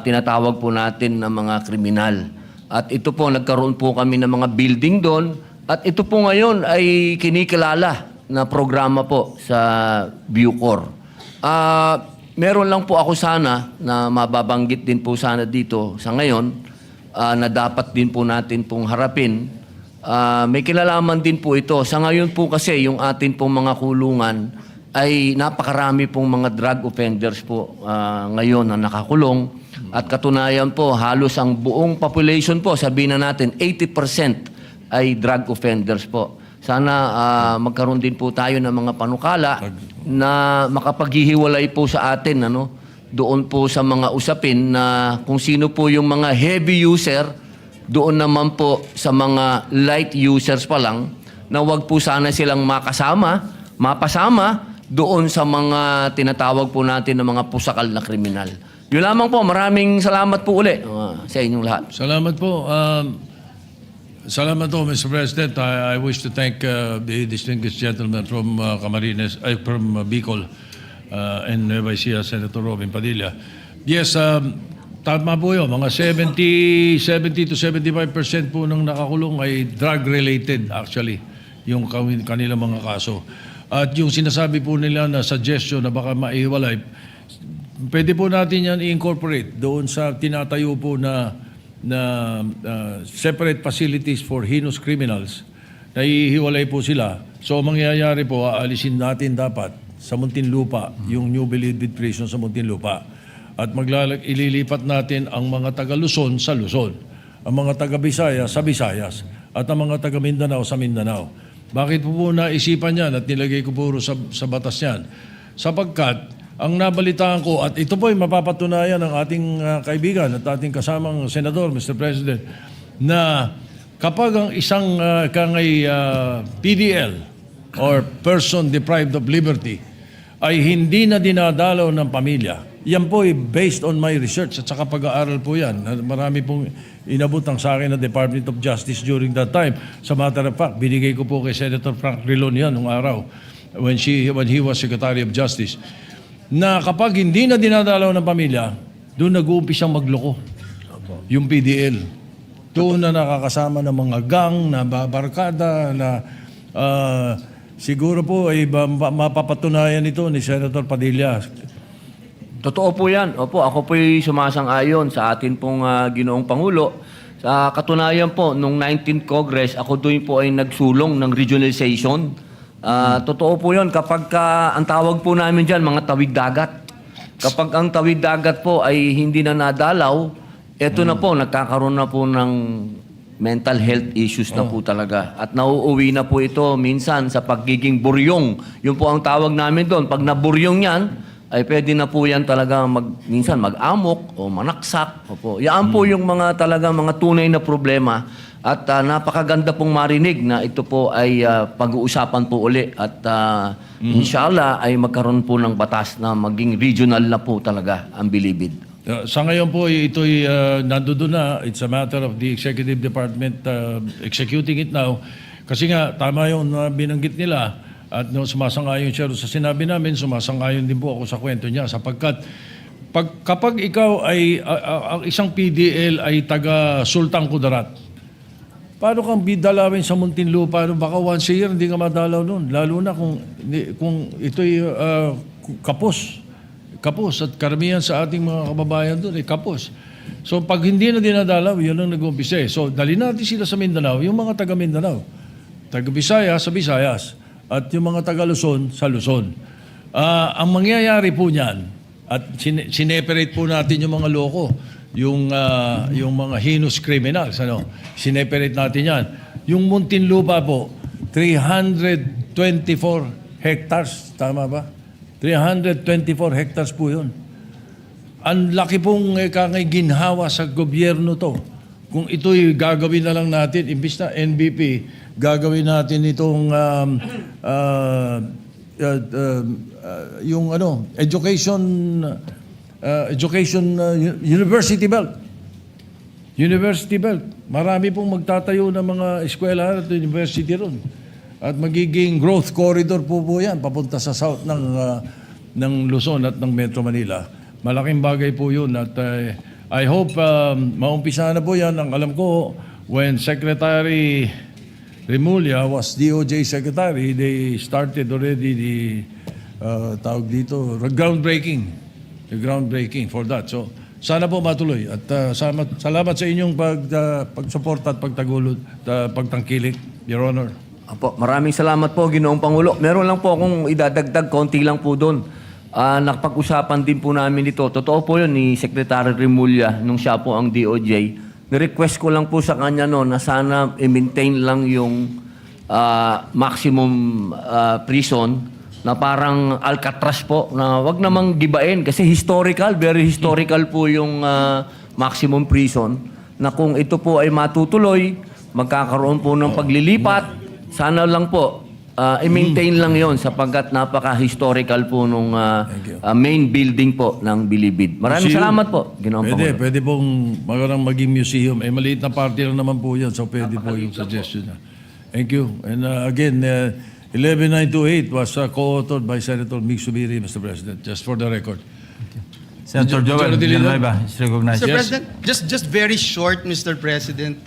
Speaker 7: tinatawag po natin na mga kriminal. At ito po, nagkaroon po kami ng mga building doon. At ito po ngayon ay kinikilala na programa po sa Bucor. Meron lang po ako sana na mababanggit din po sana dito sa ngayon na dapat din po natin pong harapin may kinalaman din po ito. Sa ngayon po kasi, yung atin pong mga kulungan ay napakarami pong mga drug offenders po ngayon na nakakulong. At katunayan po, halos ang buong population po, sabihin na natin, 80% ay drug offenders po. Sana magkaroon din po tayo ng mga panukala na makapaghihiwalay po sa atin, ano, doon po sa mga usapin na kung sino po yung mga heavy user, doon naman po sa mga light users pa lang, na wag po sana silang mapasama doon sa mga tinatawag po natin na mga pusakal na kriminal. Yun lamang po, maraming salamat po uli sa inyong lahat.
Speaker 2: Salamat po. Salamat po, Mr. President. I wish to thank the distinguished gentleman from Camarines, from Bicol and Venecia, Senator Robin Padilla. Yes, tama po yun. Mga 70 to 75% po ng nakakulong ay drug-related actually, yung kanilang mga kaso. At yung sinasabi po nila na suggestion na baka maihiwalay, pwede po natin yan i-incorporate doon sa tinatayo po na separate facilities for heinous criminals. Naihiwalay po sila. So mangyayari po, aalisin natin dapat sa Muntinlupa, yung New Bilibid Prison sa Muntinlupa. At ililipat natin ang mga taga Luzon sa Luzon, ang mga taga Visayas sa Visayas, at ang mga taga Mindanao sa Mindanao. Bakit po naisipan yan at nilagay ko puro sa batas yan? Sapagkat ang nabalitaan ko, at ito po ay mapapatunayan ng ating kaibigan at ating kasamang senador, Mr. President, na kapag ang isang PDL or person deprived of liberty ay hindi na dinadalaw ng pamilya, yan po ay based on my research at saka pag-aaral po yan. Marami pong inabot ang sa akin ng Department of Justice during that time. Sa matter of fact, binigay ko po kay Senator Frank Rilon yan nung araw when he was Secretary of Justice, na kapag hindi na dinadalaw ng pamilya, doon nag-uumpisang magloko yung PDL. Doon na nakakasama ng mga gang, na barkada, na siguro po ay mapapatunayan ito ni Senator Padilla.
Speaker 7: Totoo po yan. Opo, ako po'y sumasang-ayon sa atin pong Ginoong Pangulo. Sa katunayan po, nung 19th Congress, ako doon po ay nagsulong ng regionalization. Totoo po yun. Kapag ang tawag po namin dyan, mga tawid dagat. Kapag ang tawid dagat po ay hindi na nadalaw, eto na po, nagkakaroon na po ng mental health issues na po talaga. At nauuwi na po ito minsan sa pagiging buryong. Yun po ang tawag namin doon. Pag naburyong yan, ay pwede na po yan talaga minsan mag-amok o manaksak. Opo. Yan po yung mga talaga mga tunay na problema. At napakaganda pong marinig na ito po ay pag-uusapan po uli. At inshallah ay magkaroon po ng batas na maging regional na po talaga ang Bilibid.
Speaker 2: Sa ngayon po, ito'y nandoon na. It's a matter of the Executive Department executing it now. Kasi nga, tama yung binanggit nila. At sumasang-ayon siya sa sinabi namin, sumasang-ayon din po ako sa kwento niya. Sapagkat kapag ikaw ay, ang isang PDL ay taga Sultan Kudarat, paano kang bidalawin sa Muntinlupa? Baka once a year hindi ka madalaw nun. Lalo na kung ito'y kapos. Kapos. At karamihan sa ating mga kababayan doon ay kapos. So pag hindi na dinadalaw, yun ang nag-umpisa. So dali natin sila sa Mindanao, yung mga taga Mindanao. Taga Visayas sa Visayas. At yung mga taga Luzon sa Luzon. Ang mangyayari po niyan, at sineperate po natin yung mga loko, yung mga heinous criminals, sineperate natin yan. Yung Muntinlupa po, 324 hectares, tama ba? 324 hectares po yun. Ang laki pong ginhawa sa gobyerno to. Kung ito'y gagawin na lang natin, imbis na NBP, gagawin natin itong yung university belt. University belt. Marami pong magtatayo ng mga eskwela at university ron. At magiging growth corridor po yan papunta sa south ng Luzon at ng Metro Manila. Malaking bagay po yun at I hope maumpisa na po yan. Ang alam ko, when Secretary Remulla was DOJ Secretary, they started already the groundbreaking for that. So sana po matuloy. At salamat sa inyong pagsuporta at pagtangkilik, Your Honor.
Speaker 7: Apo, maraming salamat po, Ginoong Pangulo. Meron lang po akong idadagdag, konti lang po doon. Nakapag-usapan din po namin ito. Totoo po yun ni Secretary Remulla nung siya po ang DOJ. Ni-request ko lang po sa kanya no, na sana i-maintain lang yung maximum prison na parang Alcatraz po, na wag namang gibain kasi historical, very historical po yung maximum prison, na kung ito po ay matutuloy, magkakaroon po ng paglilipat. Sana lang po, i-maintain lang yon sapagkat napaka-historical po nung main building po ng Bilibid. Maraming
Speaker 2: Museum.
Speaker 7: salamat po, Ginoong Pangulo.
Speaker 2: Pwede pong maging museum. Maliit na party lang naman po yan, so pwede po yung suggestion niya. Thank you. And again, 11928 was co-authored by Senator Mig Subiri, Mr. President, just for the record.
Speaker 5: Senator Joel Villanueva is recognized.
Speaker 8: Mr.
Speaker 2: Yes.
Speaker 8: President, just very short, Mr. President,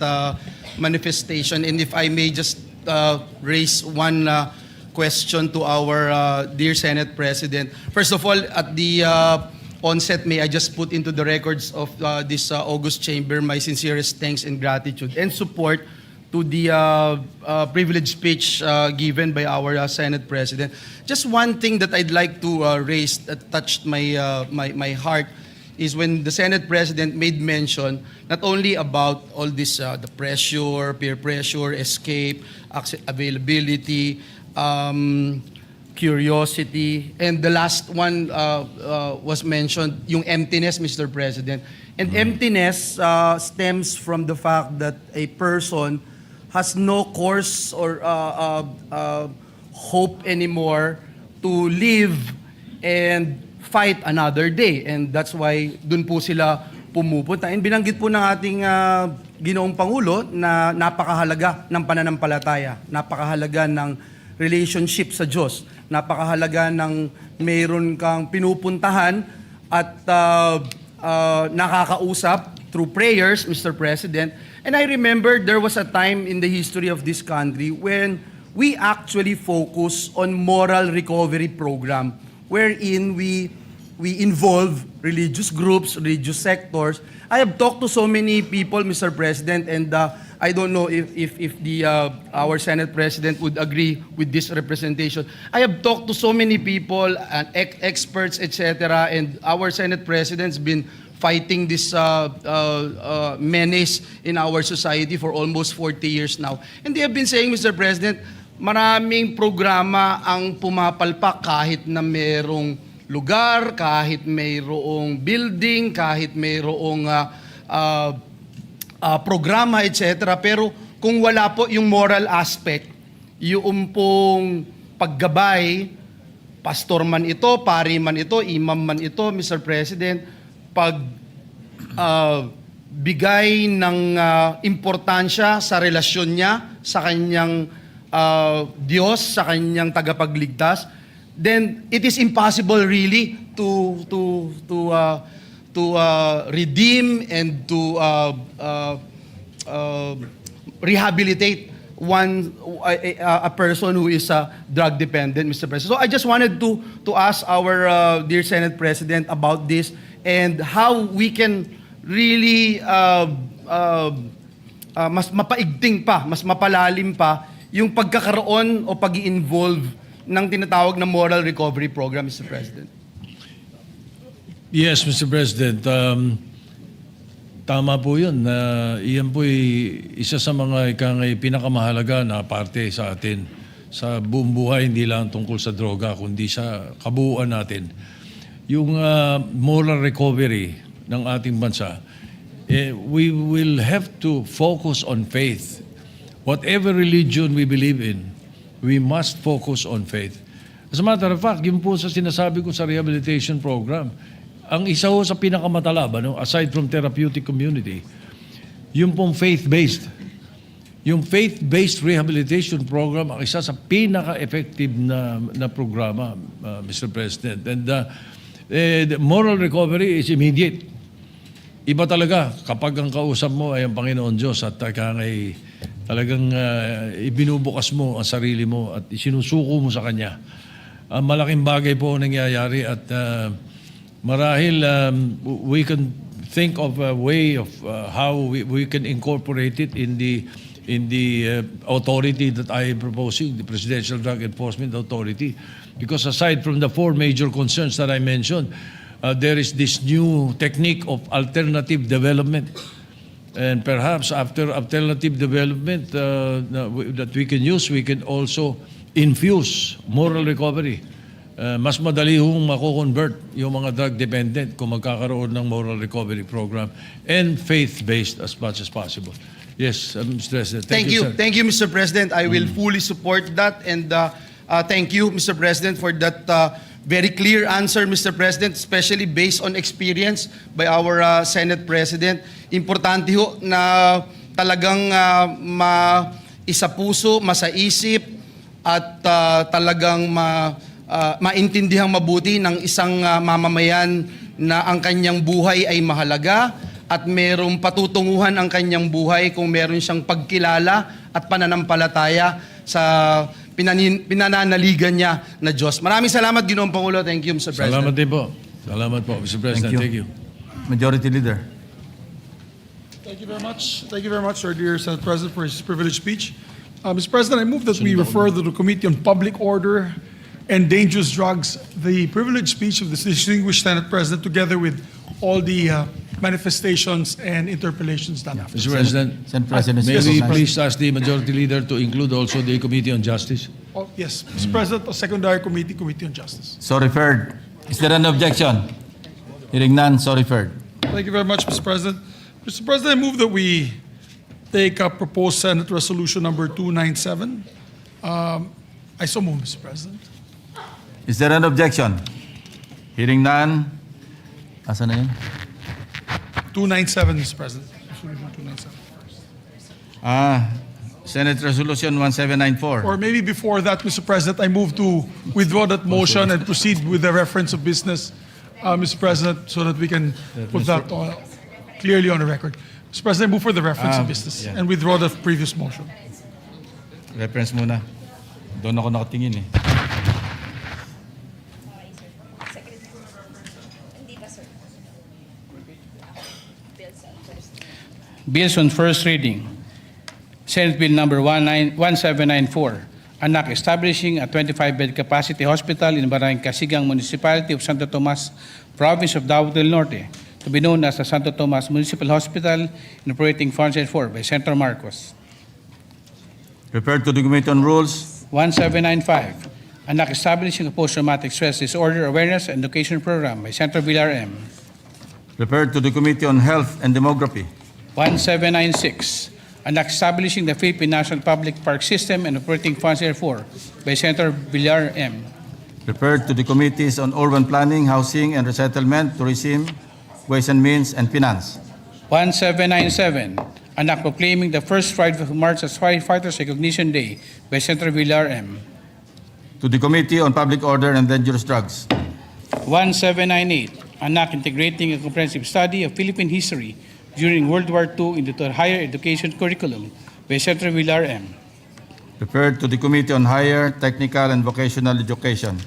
Speaker 8: manifestation, and if I may just raise one question to our dear Senate President. First of all, at the onset, may I just put into the records of this August Chamber my sincerest thanks and gratitude and support to the privileged speech given by our Senate President. Just one thing that I'd like to raise that touched my heart is when the Senate President made mention not only about all this, the pressure, peer pressure, escape, availability, curiosity, and the last one was mentioned, yung emptiness, Mr. President. And emptiness stems from the fact that a person has no course or hope anymore to live and fight another day. And that's why dun po sila pumupunta. And binanggit po ng ating Ginoong Pangulo na napakahalaga ng pananampalataya, napakahalaga ng relationship sa Diyos, napakahalaga ng mayroon kang pinupuntahan at nakakausap through prayers, Mr. President. And I remember there was a time in the history of this country when we actually focus on moral recovery program wherein we involve religious groups, religious sectors. I have talked to so many people, Mr. President, and I don't know if our Senate President would agree with this representation. I have talked to so many people, and experts, etc., and our Senate President's been fighting this menace in our society for almost 40 years now. And they have been saying, Mr. President, maraming programa ang pumapalpak kahit na merong lugar, kahit mayroong building, kahit mayroong programa, etc. Pero kung wala po yung moral aspect, yung pong paggabay, pastor man ito, pari man ito, imam man ito, Mr. President, pag bigay ng importansya sa relasyon niya, sa kanyang Diyos, sa kanyang tagapagligtas, then it is impossible really to redeem and to rehabilitate a person who is drug dependent, Mr. President. So I just wanted to ask our dear Senate President about this and how we can really mas mapaigting pa, mas mapalalim pa yung pagkakaroon o pag-i-involve ng tinatawag na moral recovery program, Mr. President.
Speaker 2: Yes, Mr. President. Tama po yun. Iyan po isa sa mga pinakamahalaga na parte sa atin sa buong buhay, hindi lang tungkol sa droga, kundi sa kabuuan natin. Yung moral recovery ng ating bansa, we will have to focus on faith. Whatever religion we believe in, we must focus on faith. As a matter of fact, yun po sa sinasabi ko sa rehabilitation program, ang isa ho sa pinakamatalab, aside from therapeutic community, yung pong faith-based. Yung faith-based rehabilitation program, ang isa sa pinaka-effective na programa, Mr. President. And the moral recovery is immediate. Iba talaga kapag ang kausap mo ay ang Panginoon Diyos at talagang ibinubukas mo ang sarili mo at isinusuko mo sa Kanya. Malaking bagay po ang nangyayari at marahil we can think of a way of how we can incorporate it in the authority that I am proposing, the Presidential Drug Enforcement Authority. Because aside from the four major concerns that I mentioned, there is this new technique of alternative development. And perhaps after alternative development that we can use, we can also infuse moral recovery. Mas madali hong mako-convert yung mga drug dependent kung magkakaroon ng moral recovery program and faith-based as much as possible. Yes, Mr. President.
Speaker 8: Thank you.
Speaker 2: sir.
Speaker 8: Thank you, Mr. President. I will fully support that. And thank you, Mr. President, for that very clear answer, Mr. President, especially based on experience by our Senate President. Importante ho na talagang isa-puso, masaisip, at talagang maintindihang mabuti ng isang mamamayan na ang kanyang buhay ay mahalaga at merong patutunguhan ang kanyang buhay kung meron siyang pagkilala at pananampalataya sa pinananaligan niya na Diyos. Maraming salamat, Ginoong Pangulo. Thank you, Mr. President.
Speaker 2: Salamat din po. Salamat po, Mr. President.
Speaker 5: you.
Speaker 2: Thank you.
Speaker 5: Majority Leader.
Speaker 4: Thank you very much. Thank you very much, our dear Senate President, for his privileged speech. Mr. President, I move that we refer to the Committee on Public Order and Dangerous Drugs the privileged speech of the distinguished Senate President together with all the manifestations and interpellations done after.
Speaker 2: Mr. President,
Speaker 5: Senate President,
Speaker 2: may
Speaker 4: Yes,
Speaker 2: we
Speaker 4: Mr.
Speaker 2: please ask the Majority Leader to include also the Committee on Justice?
Speaker 4: Oh, yes, Mr. President, a secondary committee, Committee on Justice.
Speaker 5: So referred. Is there an objection? Hearing none, so referred.
Speaker 4: Thank you very much, Mr. President. Mr. President, I move that we take up proposed Senate Resolution number 297. I so move, Mr. President.
Speaker 5: Is there an objection? Hearing none. Asa na yun?
Speaker 4: 297, Mr. President. Resolution 297.
Speaker 5: Senate Resolution 1794.
Speaker 4: Or maybe before that, Mr. President, I move to withdraw that motion and proceed with the reference of business, Mr. President, so that we can put that clearly on the record. Mr. President, I move for the reference of business
Speaker 5: yeah.
Speaker 4: and withdraw the previous motion.
Speaker 5: Reference muna. Doon ako nakatingin eh.
Speaker 3: Bills on first reading. Senate Bill number 1794, anak establishing a 25-bed capacity hospital in Barangay Kasigang Municipality of Santo Tomas, Province of Davao del Norte, to be known as the Santo Tomas Municipal Hospital in operating Funds 4 by Senator Marcos.
Speaker 5: Referred to the Committee on Rules.
Speaker 3: 1795, anak establishing a post-traumatic stress disorder awareness and education program by Senator Villar M.
Speaker 5: Referred to the Committee on Health and Demography.
Speaker 3: 1796, anak establishing the Philippine National Public Park System and operating Funds 4 by Senator Villar M.
Speaker 5: Referred to the Committees on Urban Planning, Housing and Resettlement, Tourism, Ways and Means, and Finance.
Speaker 3: 1797, anak proclaiming the first Friday of March as Firefighters Recognition Day by Senator Villar M.
Speaker 5: To the Committee on Public Order and Dangerous Drugs.
Speaker 3: 1798, anak integrating a comprehensive study of Philippine history during World War II into the higher education curriculum by Senator Villar M.
Speaker 5: Referred to the Committee on Higher, Technical, and Vocational Education.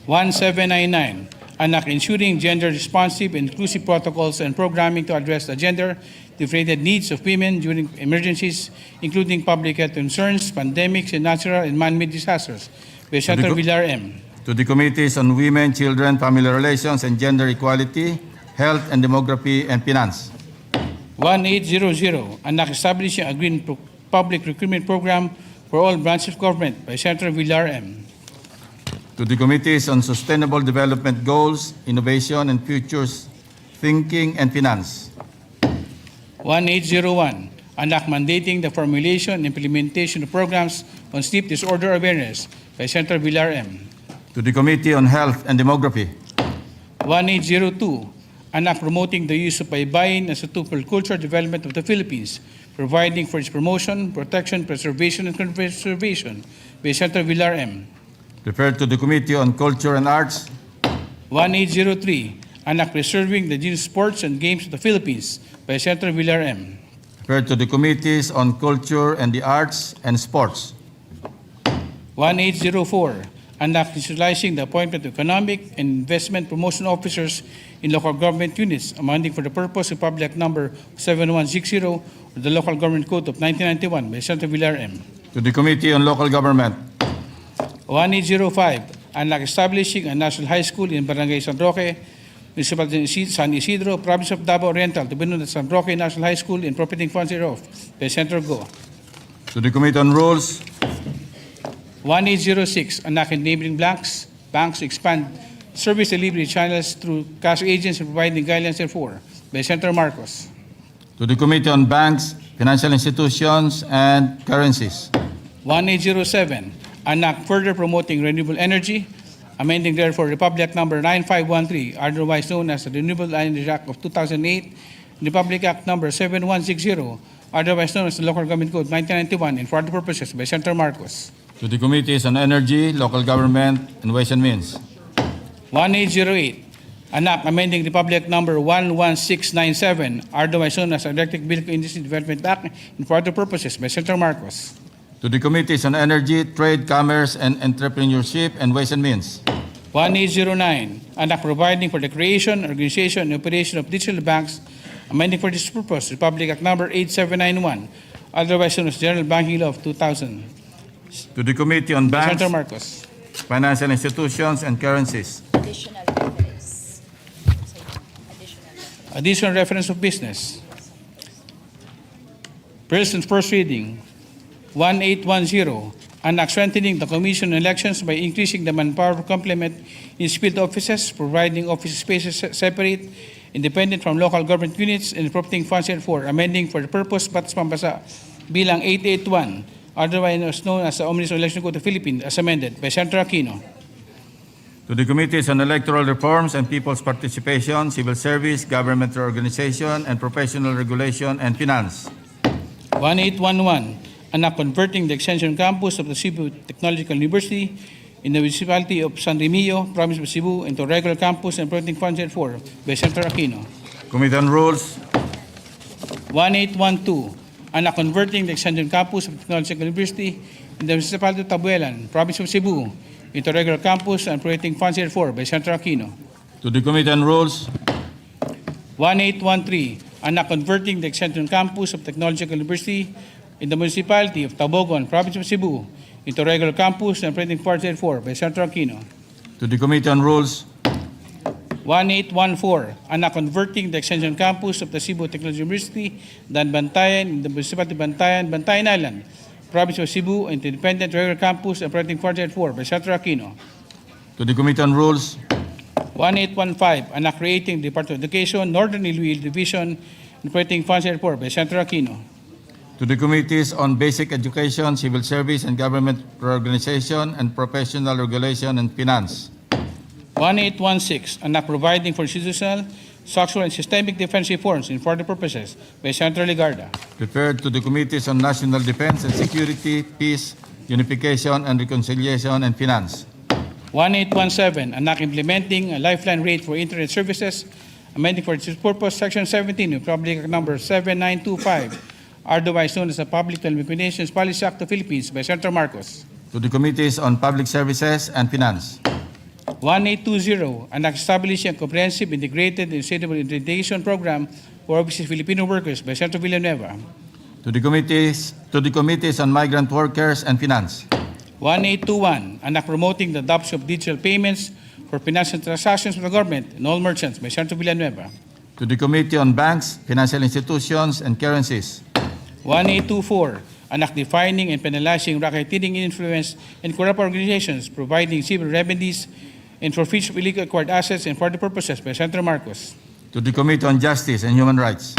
Speaker 3: 1799, anak ensuring gender-responsive and inclusive protocols and programming to address the gender-differentiated needs of women during emergencies, including public health concerns, pandemics, and natural and man-made disasters by Senator Villar M.
Speaker 5: To the Committees on Women, Children, Family Relations, and Gender Equality, Health and Demography, and Finance.
Speaker 3: 1800, anak establishing a green public recruitment program for all branches of government by Senator Villar M.
Speaker 5: To the Committees on Sustainable Development Goals, Innovation, and Futures Thinking, and Finance.
Speaker 3: 1801, anak mandating the formulation and implementation of programs on sleep disorder awareness by Senator Villar M.
Speaker 5: To the Committee on Health and Demography.
Speaker 3: 1802, anak promoting the use of baybayin as a tool for cultural development of the Philippines, providing for its promotion, protection, preservation, and conservation by Senator Villar M.
Speaker 5: Referred to the Committee on Culture and Arts.
Speaker 3: 1803, anak preserving the genius sports and games of the Philippines by Senator Villar M.
Speaker 5: Referred to the Committees on Culture and the Arts and Sports.
Speaker 3: 1804, and act institutionalizing the appointment of economic and investment promotion officers in local government units, amending for the purpose of Public Act Number 7160 or the Local Government Code of 1991 by Senator Villar M.
Speaker 5: to the Committee on Local Government,
Speaker 3: 1805, an act establishing a national high school in Barangay San Roque, Municipality of San Isidro, Province of Davao Oriental, to be known as San Roque National High School in appropriating funds thereof by Senator Go.
Speaker 5: to the Committee on Rules,
Speaker 3: 1806, an act enabling banks to expand service delivery channels through cash agents and providing guidelines therefore by Senator Marcos.
Speaker 5: to the Committee on Banks, Financial Institutions, and Currencies,
Speaker 3: 1807, an act further promoting renewable energy, amending therefore Republic Act Number 9513, otherwise known as the Renewable Energy Act of 2008, Republic Act Number 7160, otherwise known as the Local Government Code 1991, and for other purposes by Senator Marcos.
Speaker 5: to the Committees on Energy, Local Government, and Ways and Means,
Speaker 3: 1808, an act amending Republic Act Number 11697, otherwise known as the Electric Vehicle Industry Development Act, and for other purposes by Senator Marcos.
Speaker 5: to the Committees on Energy, Trade, Commerce, and Entrepreneurship, and Ways and Means,
Speaker 3: 1809, an act providing for the creation, organization, and operation of digital banks, amending for this purpose Republic Act Number 8791, otherwise known as General Banking Law of 2000.
Speaker 5: to the Committee on Banks,
Speaker 3: Senator Marcos.
Speaker 5: Financial Institutions, and Currencies,
Speaker 9: Additional reference. Additional reference.
Speaker 3: Additional reference of business. Bills on first reading. 1810, an act strengthening the Commission on Elections by increasing the manpower complement in field offices, providing office spaces separate, independent from local government units, and appropriating funds therefore, amending for the purpose Batas Pampasa bilang 881, otherwise known as the Omnibus Election Code of the Philippines, as amended by Senator Aquino.
Speaker 5: to the Committees on Electoral Reforms and People's Participation, Civil Service, Government Organization, and Professional Regulation and Finance,
Speaker 3: 1811, an act converting the extension campus of the Cebu Technological University in the municipality of San Remillo, province of Cebu, into a regular campus and appropriating funds therefore by Senator Aquino.
Speaker 5: Committee on Rules,
Speaker 3: 1812, an act converting the extension campus of the Technological University in the municipality of Tabuelan, province of Cebu, into a regular campus and appropriating funds therefore by Senator Aquino.
Speaker 5: to the Committee on Rules,
Speaker 3: 1813, an act converting the extension campus of Technological University in the municipality of Tabogon, province of Cebu, into a regular campus and operating funds therefore by Senator Aquino.
Speaker 5: to the Committee on Rules,
Speaker 3: 1814, an act converting the extension campus of the Cebu Technological University, Dan Bantayan, in the municipality of Bantayan, Bantayan Island, province of Cebu, into independent regular campus and operating funds therefore by Senator Aquino.
Speaker 5: to the Committee on Rules,
Speaker 3: 1815, an act creating the Department of Education, Northern Iloilo Division, and operating funds therefore by Senator Aquino.
Speaker 5: to the Committees on Basic Education, Civil Service, and Government Organization, and Professional Regulation and Finance,
Speaker 3: 1816, an act providing for institutional, structural, and systemic defense reforms in further purposes by Senator Ligarda.
Speaker 5: referred to the Committees on National Defense and Security, Peace, Unification, and Reconciliation, and Finance,
Speaker 3: 1817, an act implementing a lifeline rate for internet services, amending for its purpose Section 17 of Public Act Number 7925, otherwise known as the Public Telecommunications Policy Act of the Philippines by Senator Marcos.
Speaker 5: to the Committees on Public Services and Finance,
Speaker 3: 1820, an act establishing a comprehensive integrated and sustainable orientation program for overseas Filipino workers by Senator Villanueva.
Speaker 5: to the Committees on Migrant Workers and Finance,
Speaker 3: 1821, an act promoting the adoption of digital payments for financial transactions of the government and all merchants by Senator Villanueva.
Speaker 5: to the Committee on Banks, Financial Institutions, and Currencies,
Speaker 3: 1824, an act defining and penalizing racketeering influence and corrupt organizations, providing civil remedies and forfeiture of illegally acquired assets and for other purposes by Senator Marcos.
Speaker 5: to the Committee on Justice and Human Rights,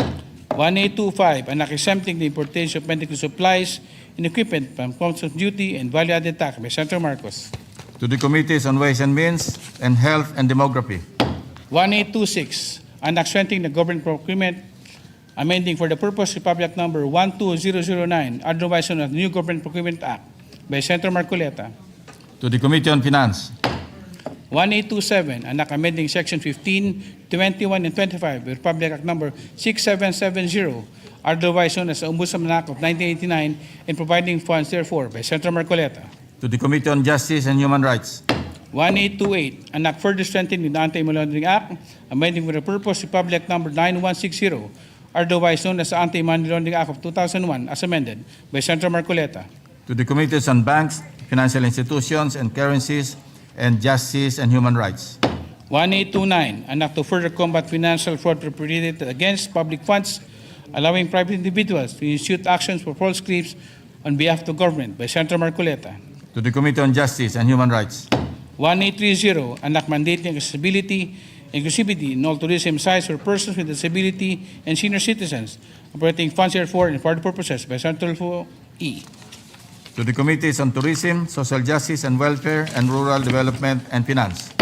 Speaker 3: 1825, an act exempting the importation of medical supplies and equipment from customs duty and value-added tax by Senator Marcos.
Speaker 5: to the Committees on Ways and Means, and Health and Demography,
Speaker 3: 1826, an act strengthening the government procurement, amending for the purpose Republic Act Number 12009, otherwise known as the New Government Procurement Act by Senator Marcoleta.
Speaker 5: to the Committee on Finance,
Speaker 3: 1827, an act amending Section 15, 21, and 25 of Republic Act Number 6770, otherwise known as the Ombudsman Act of 1989, and providing funds therefore by Senator Marcoleta.
Speaker 5: to the Committee on Justice and Human Rights,
Speaker 3: 1828, an act further strengthening the Anti-Money Laundering Act, amending for the purpose Republic Act Number 9160, otherwise known as the Anti-Money Laundering Act of 2001, as amended by Senator Marcoleta.
Speaker 5: to the Committees on Banks, Financial Institutions and Currencies, and Justice and Human Rights,
Speaker 3: 1829, an act to further combat financial fraud perpetrated against public funds, allowing private individuals to institute actions for false claims on behalf of the government by Senator Marcoleta.
Speaker 5: to the Committee on Justice and Human Rights,
Speaker 3: 1830, an act mandating accessibility, inclusivity, and all tourism sites for persons with disability and senior citizens, operating funds therefore and for the purposes by Senator Tulfo E.
Speaker 5: to the Committees on Tourism, Social Justice and Welfare, and Rural Development and Finance,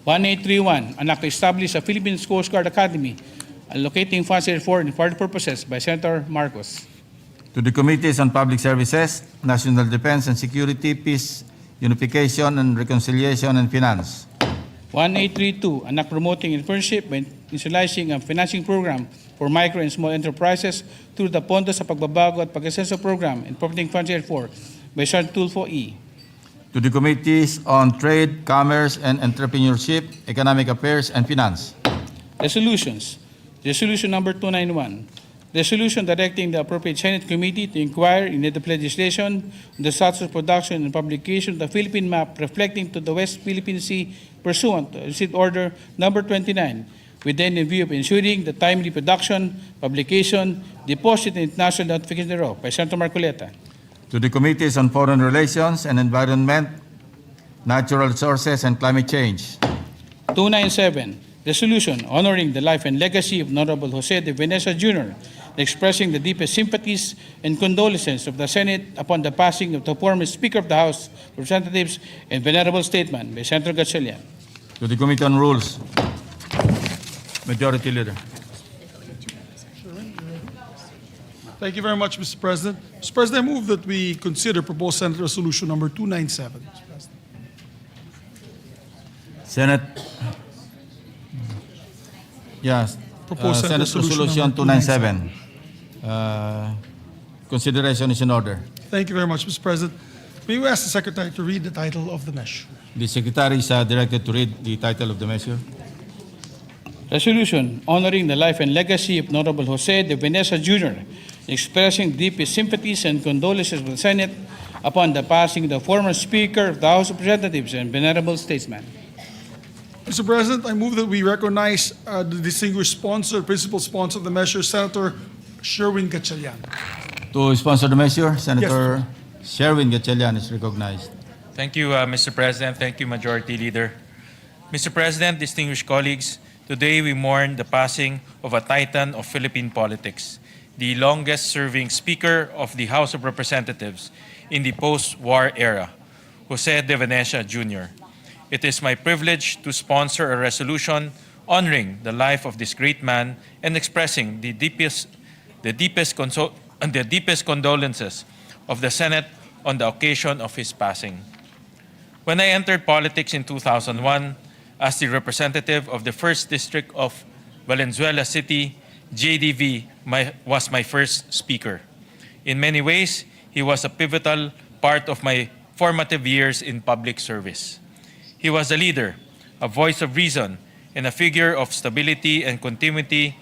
Speaker 3: 1831, an act to establish a Philippine Coast Guard Academy, allocating funds therefore and for the purposes by Senator Marcos.
Speaker 5: to the Committees on Public Services, National Defense and Security, Peace, Unification and Reconciliation, and Finance,
Speaker 3: 1832, an act promoting entrepreneurship by initializing a financing program for micro and small enterprises through the Pondo sa Pagbabago at Pag-asenso Program and providing funds therefore by Senator Tulfo E.
Speaker 5: to the Committees on Trade, Commerce and Entrepreneurship, Economic Affairs, and Finance,
Speaker 3: Resolutions. Resolution number 291. Resolution directing the appropriate Senate committee to inquire in need of legislation on the status of production and publication of the Philippine map reflecting to the West Philippine Sea pursuant to Receipt Order number 29, within in view of ensuring the timely production, publication, deposit, and international notification thereof by Senator Marcoleta.
Speaker 5: to the Committees on Foreign Relations and Environment, Natural Resources, and Climate Change,
Speaker 3: 297, resolution honoring the life and legacy of Honorable Jose de Venecia Jr., expressing the deepest sympathies and condolences of the Senate upon the passing of the former Speaker of the House of Representatives and venerable statement by Senator Gatchalian.
Speaker 5: to the Committee on Rules, Majority Leader.
Speaker 4: Thank you very much, Mr. President. Mr. President, I move that we consider proposed Senate Resolution number 297. Mr. President.
Speaker 5: Senate, yes,
Speaker 4: Proposed
Speaker 5: Senate Resolution 297. Consideration is in order.
Speaker 4: Thank you very much, Mr. President. May we ask the Secretary to read the title of the measure?
Speaker 5: The Secretary is directed to read the title of the measure.
Speaker 3: Resolution honoring the life and legacy of Honorable Jose de Venecia Jr., expressing deepest sympathies and condolences with the Senate upon the passing of the former Speaker of the House of Representatives and venerable statesman.
Speaker 4: Mr. President, I move that we recognize the distinguished sponsor, principal sponsor of the measure, Senator Sherwin Gatchalian.
Speaker 5: To sponsor the measure, Senator Sherwin Gatchalian is recognized.
Speaker 10: Thank you, Mr. President. Thank you, Majority Leader. Mr. President, distinguished colleagues, today we mourn the passing of a titan of Philippine politics, the longest-serving Speaker of the House of Representatives in the post-war era, Jose de Venecia Jr. It is my privilege to sponsor a resolution honoring the life of this great man and expressing the deepest condolences of the Senate on the occasion of his passing. When I entered politics in 2001 as the representative of the 1st District of Valenzuela City, JDV was my first speaker. In many ways, he was a pivotal part of my formative years in public service. He was a leader, a voice of reason, and a figure of stability and continuity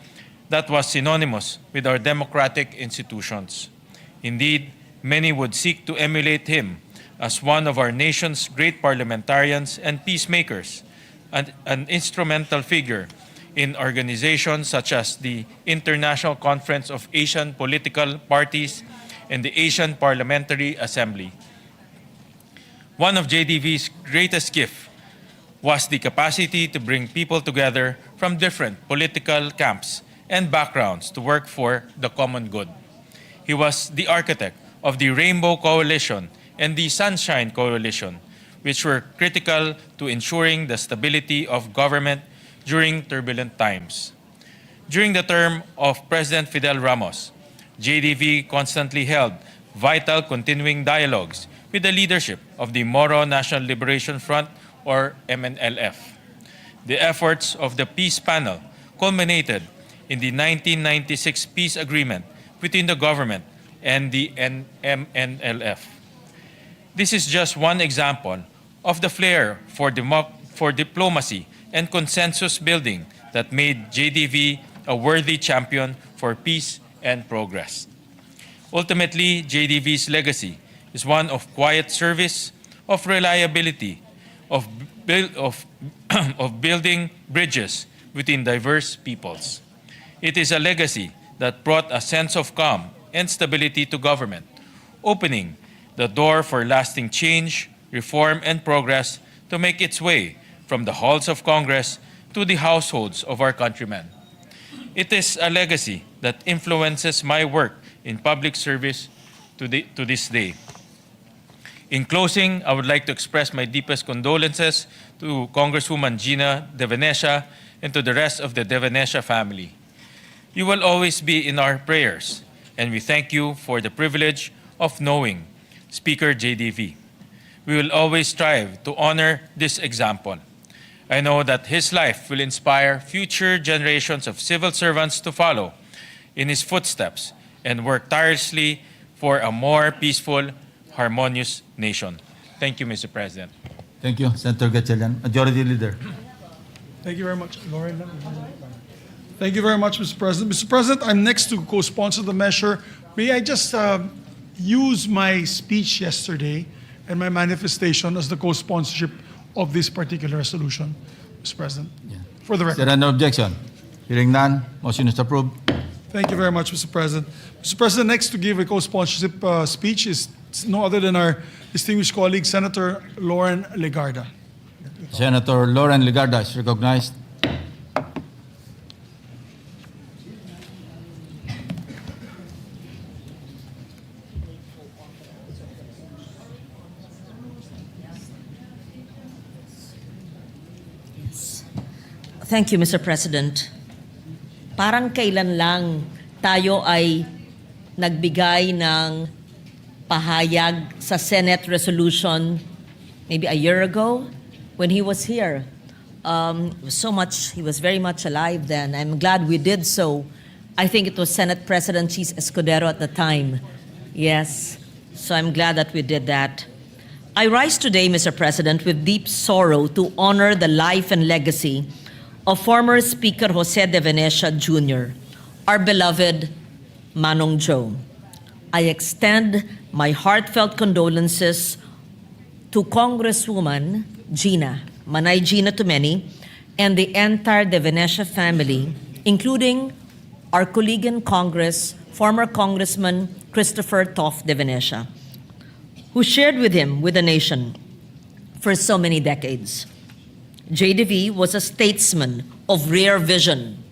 Speaker 10: that was synonymous with our democratic institutions. Indeed, many would seek to emulate him as one of our nation's great parliamentarians and peacemakers, and an instrumental figure in organizations such as the International Conference of Asian Political Parties and the Asian Parliamentary Assembly. One of JDV's greatest gifts was the capacity to bring people together from different political camps and backgrounds to work for the common good. He was the architect of the Rainbow Coalition and the Sunshine Coalition, which were critical to ensuring the stability of government during turbulent times. During the term of President Fidel Ramos, JDV constantly held vital continuing dialogues with the leadership of the Moro National Liberation Front, or MNLF. The efforts of the Peace Panel culminated in the 1996 peace agreement between the government and the MNLF. This is just one example of the flair for diplomacy and consensus building that made JDV a worthy champion for peace and progress. Ultimately, JDV's legacy is one of quiet service, of reliability, of building bridges between diverse peoples. It is a legacy that brought a sense of calm and stability to government, opening the door for lasting change, reform, and progress to make its way from the halls of Congress to the households of our countrymen. It is a legacy that influences my work in public service to this day. In closing, I would like to express my deepest condolences to Congresswoman Gina De Venecia and to the rest of the De Venecia family. You will always be in our prayers, and we thank you for the privilege of knowing Speaker JDV. We will always strive to honor this example. I know that his life will inspire future generations of civil servants to follow in his footsteps and work tirelessly for a more peaceful, harmonious nation. Thank you, Mr. President.
Speaker 5: Thank you, Senator Gatchalian. Majority Leader.
Speaker 4: Thank you very much. Lauren. Thank you very much, Mr. President. Mr. President, I'm next to co-sponsor the measure. May I just use my speech yesterday and my manifestation as the co-sponsorship of this particular resolution, Mr. President? For the
Speaker 5: Is
Speaker 4: record.
Speaker 5: there any objection? Hearing none, motion is approved.
Speaker 4: Thank you very much, Mr. President. Mr. President, next to give a co-sponsorship speech is no other than our distinguished colleague, Senator Lauren Legarda.
Speaker 5: Senator Lauren Legarda is recognized.
Speaker 11: Thank you, Mr. President. Parang kailan lang tayo ay nagbigay ng pahayag sa Senate resolution, maybe a year ago, when he was here. He was very much alive then. I'm glad we did so. I think it was Senate President Cheese Escudero at the time. Yes, so I'm glad that we did that. I rise today, Mr. President, with deep sorrow to honor the life and legacy of former Speaker Jose De Venecia Jr., our beloved Manong Joe. I extend my heartfelt condolences to Congresswoman Gina, Manay Gina to many, and the entire De Venecia family, including our colleague in Congress, former Congressman Christopher Toff De Venecia, who shared with him, with the nation, for so many decades. JDV was a statesman of rare vision.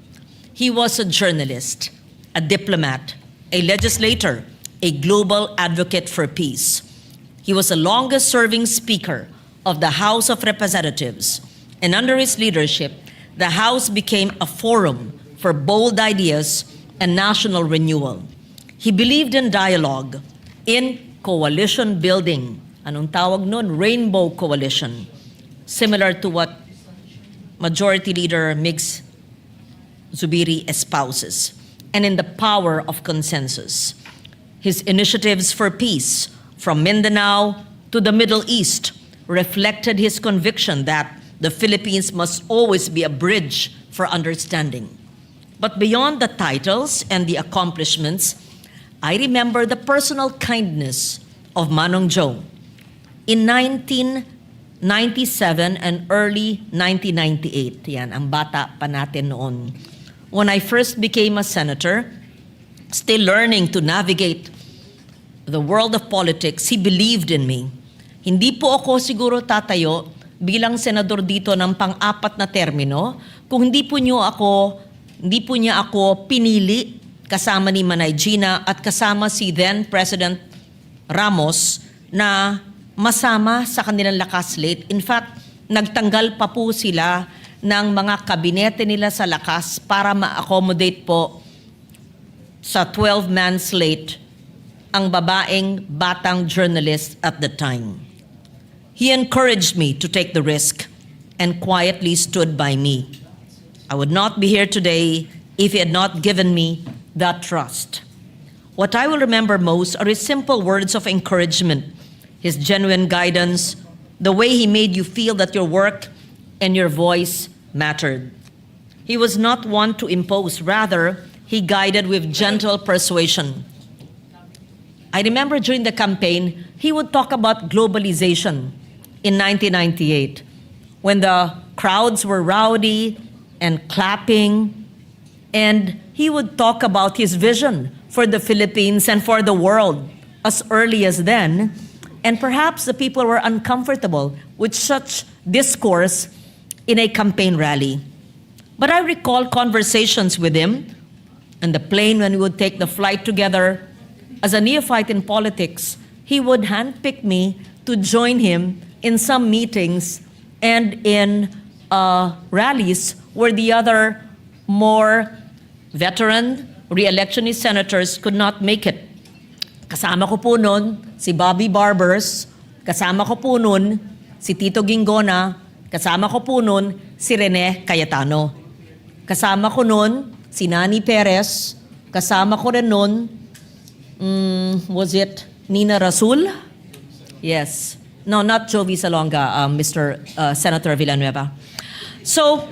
Speaker 11: He was a journalist, a diplomat, a legislator, a global advocate for peace. He was the longest-serving Speaker of the House of Representatives, and under his leadership, the House became a forum for bold ideas and national renewal. He believed in dialogue, in coalition building. Anong tawag nun? Rainbow coalition. Similar to what Majority Leader Migs Zubiri espouses, and in the power of consensus. His initiatives for peace, from Mindanao to the Middle East, reflected his conviction that the Philippines must always be a bridge for understanding. But beyond the titles and the accomplishments, I remember the personal kindness of Manong Joe. In 1997 and early 1998, yan, ang bata pa natin noon. When I first became a senator, still learning to navigate the world of politics, he believed in me. Hindi po ako siguro tatayo bilang senador dito ng pang-apat na termino kung hindi po niya ako pinili kasama ni Manay Gina at kasama si then President Ramos na masama sa kanilang lakas slate. In fact, nagtanggal pa po sila ng mga kabinete nila sa lakas para ma-accommodate po sa 12-man slate ang babaeng batang journalist at the time. He encouraged me to take the risk and quietly stood by me. I would not be here today if he had not given me that trust. What I will remember most are his simple words of encouragement his genuine guidance, the way he made you feel that your work and your voice mattered. He was not one to impose, rather, he guided with gentle persuasion. I remember during the campaign, he would talk about globalization in 1998, when the crowds were rowdy and clapping, and he would talk about his vision for the Philippines and for the world as early as then, and perhaps the people were uncomfortable with such discourse in a campaign rally. But I recall conversations with him on the plane when we would take the flight together. As a neophyte in politics, he would handpick me to join him in some meetings and in rallies where the other more veteran re-electionist senators could not make it. Kasama ko po nun si Bobby Barbers, kasama ko po nun si Tito Gingona, kasama ko po nun si Rene Cayetano. Kasama ko nun si Nani Perez, kasama ko rin nun, was it Nina Rasul? Yes. No, not Jovi Salonga, Mr. Senator Villanueva. So,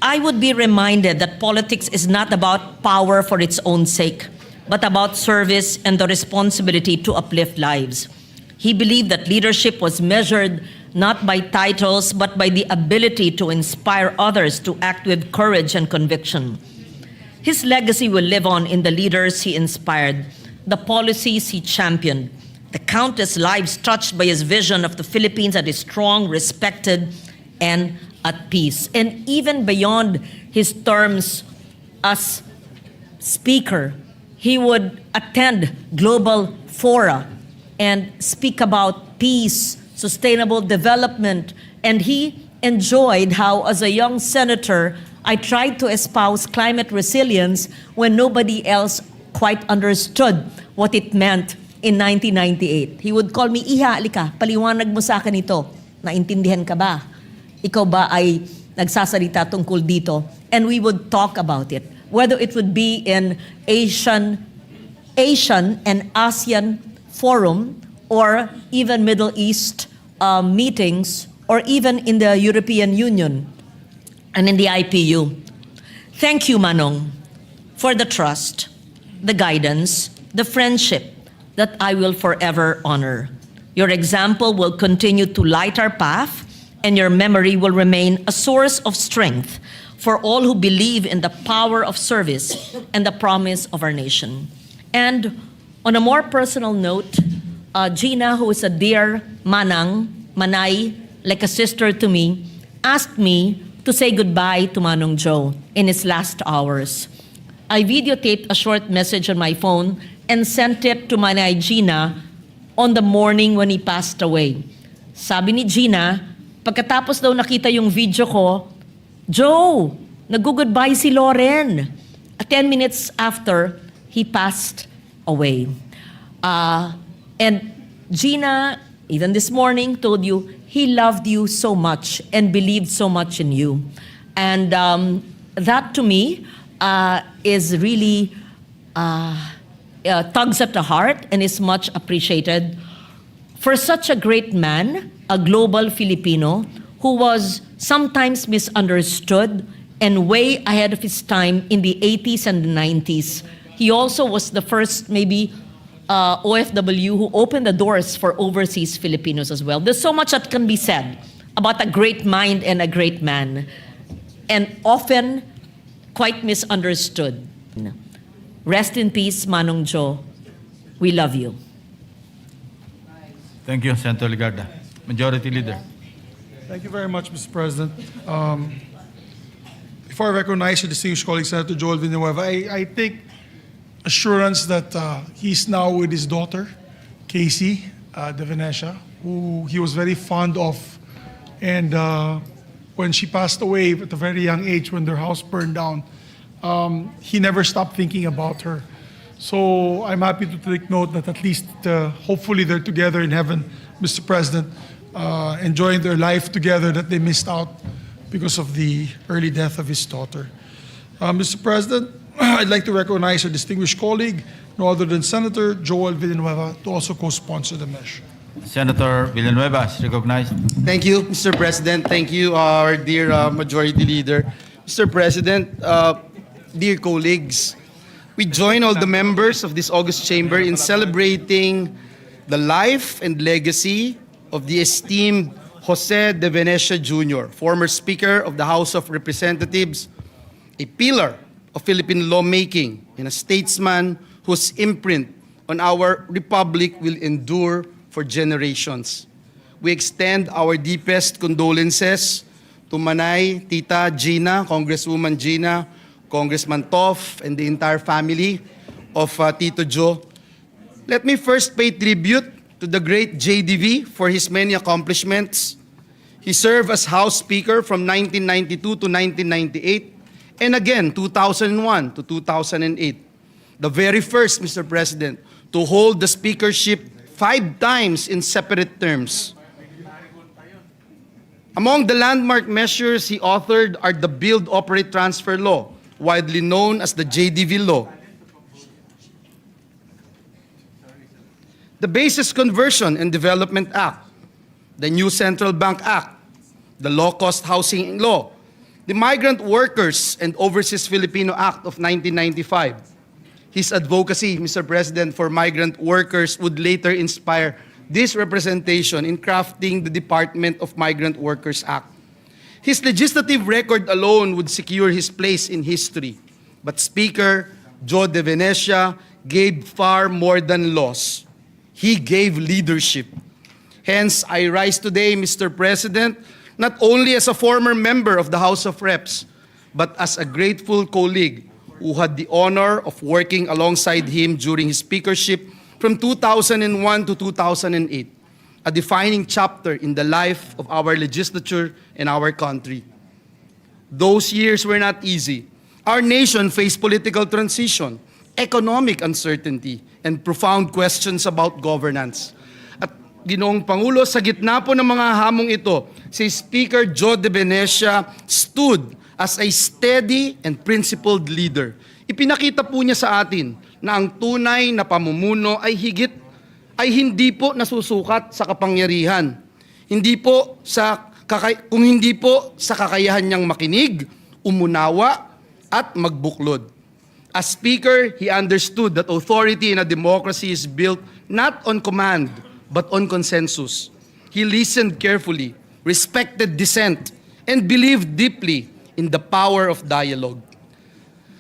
Speaker 11: I would be reminded that politics is not about power for its own sake, but about service and the responsibility to uplift lives. He believed that leadership was measured not by titles, but by the ability to inspire others to act with courage and conviction. His legacy will live on in the leaders he inspired, the policies he championed, the countless lives touched by his vision of the Philippines that is strong, respected, and at peace. And even beyond his terms as speaker, he would attend global fora and speak about peace, sustainable development, and he enjoyed how, as a young senator, I tried to espouse climate resilience when nobody else quite understood what it meant in 1998. He would call me, Iha, alika, paliwanag mo sa akin ito. Naintindihan ka ba? Ikaw ba ay nagsasalita tungkol dito? And we would talk about it. Whether it would be in Asian and ASEAN forum, or even Middle East meetings, or even in the European Union and in the IPU. Thank you, Manong, for the trust, the guidance, the friendship that I will forever honor. Your example will continue to light our path, and your memory will remain a source of strength for all who believe in the power of service and the promise of our nation. And on a more personal note, Gina, who is a dear Manay, like a sister to me, asked me to say goodbye to Manong Joe in his last hours. I videotaped a short message on my phone and sent it to Manay Gina on the morning when he passed away. Sabi ni Gina, pagkatapos daw nakita yung video ko, Joe, nag-goodbye si Loren. 10 minutes after, he passed away. And Gina, even this morning, told you he loved you so much and believed so much in you. And that to me is really tugs at the heart and is much appreciated. For such a great man, a global Filipino, who was sometimes misunderstood and way ahead of his time in the 80s and the 90s. He also was the first, maybe, OFW who opened the doors for overseas Filipinos as well. There's so much that can be said about a great mind and a great man, and often quite misunderstood. Rest in peace, Manong Joe. We love you.
Speaker 5: Thank you, Senator Ligarda. Majority Leader.
Speaker 4: Thank you very much, Mr. President. Before I recognize your distinguished colleague, Senator Joel Villanueva, I take assurance that he's now with his daughter, Casey de Venecia, who he was very fond of. And when she passed away at a very young age, when their house burned down, he never stopped thinking about her. So I'm happy to take note that at least, hopefully, they're together in heaven, Mr. President, enjoying their life together that they missed out because of the early death of his daughter. Mr. President, I'd like to recognize our distinguished colleague, no other than Senator Joel Villanueva, to also co-sponsor the measure.
Speaker 5: Senator Villanueva is recognized.
Speaker 8: Thank you, Mr. President. Thank you, our dear Majority Leader. Mr. President, dear colleagues, we join all the members of this August Chamber in celebrating the life and legacy of the esteemed Jose de Venecia Jr., former Speaker of the House of Representatives, a pillar of Philippine lawmaking, and a statesman whose imprint on our republic will endure for generations. We extend our deepest condolences to Manay, Tita Gina, Congresswoman Gina, Congressman Toff, and the entire family of Tito Joe. Let me first pay tribute to the great JDV for his many accomplishments. He served as House Speaker from 1992 to 1998, and again 2001 to 2008. The very first, Mr. President, to hold the speakership 5 times in separate terms. Among the landmark measures he authored are the Build, Operate, Transfer Law, widely known as the JDV Law, the Basis Conversion and Development Act, the New Central Bank Act, the Low-Cost Housing Law, the Migrant Workers and Overseas Filipino Act of 1995. His advocacy, Mr. President, for migrant workers would later inspire this representation in crafting the Department of Migrant Workers Act. His legislative record alone would secure his place in history. But Speaker Joe de Venecia gave far more than laws. He gave leadership. Hence, I rise today, Mr. President, not only as a former member of the House of Reps, but as a grateful colleague who had the honor of working alongside him during his speakership from 2001 to 2008, a defining chapter in the life of our legislature and our country. Those years were not easy. Our nation faced political transition, economic uncertainty, and profound questions about governance. At Ginoong Pangulo, sa gitna po ng mga hamong ito, si Speaker Joe de Venecia stood as a steady and principled leader. Ipinakita po niya sa atin na ang tunay na pamumuno ay hindi po nasusukat sa kapangyarihan. Kung hindi po sa kakayahan niyang makinig, umunawa, at magbuklod. As Speaker, he understood that authority in a democracy is built not on command, but on consensus. He listened carefully, respected dissent, and believed deeply in the power of dialogue.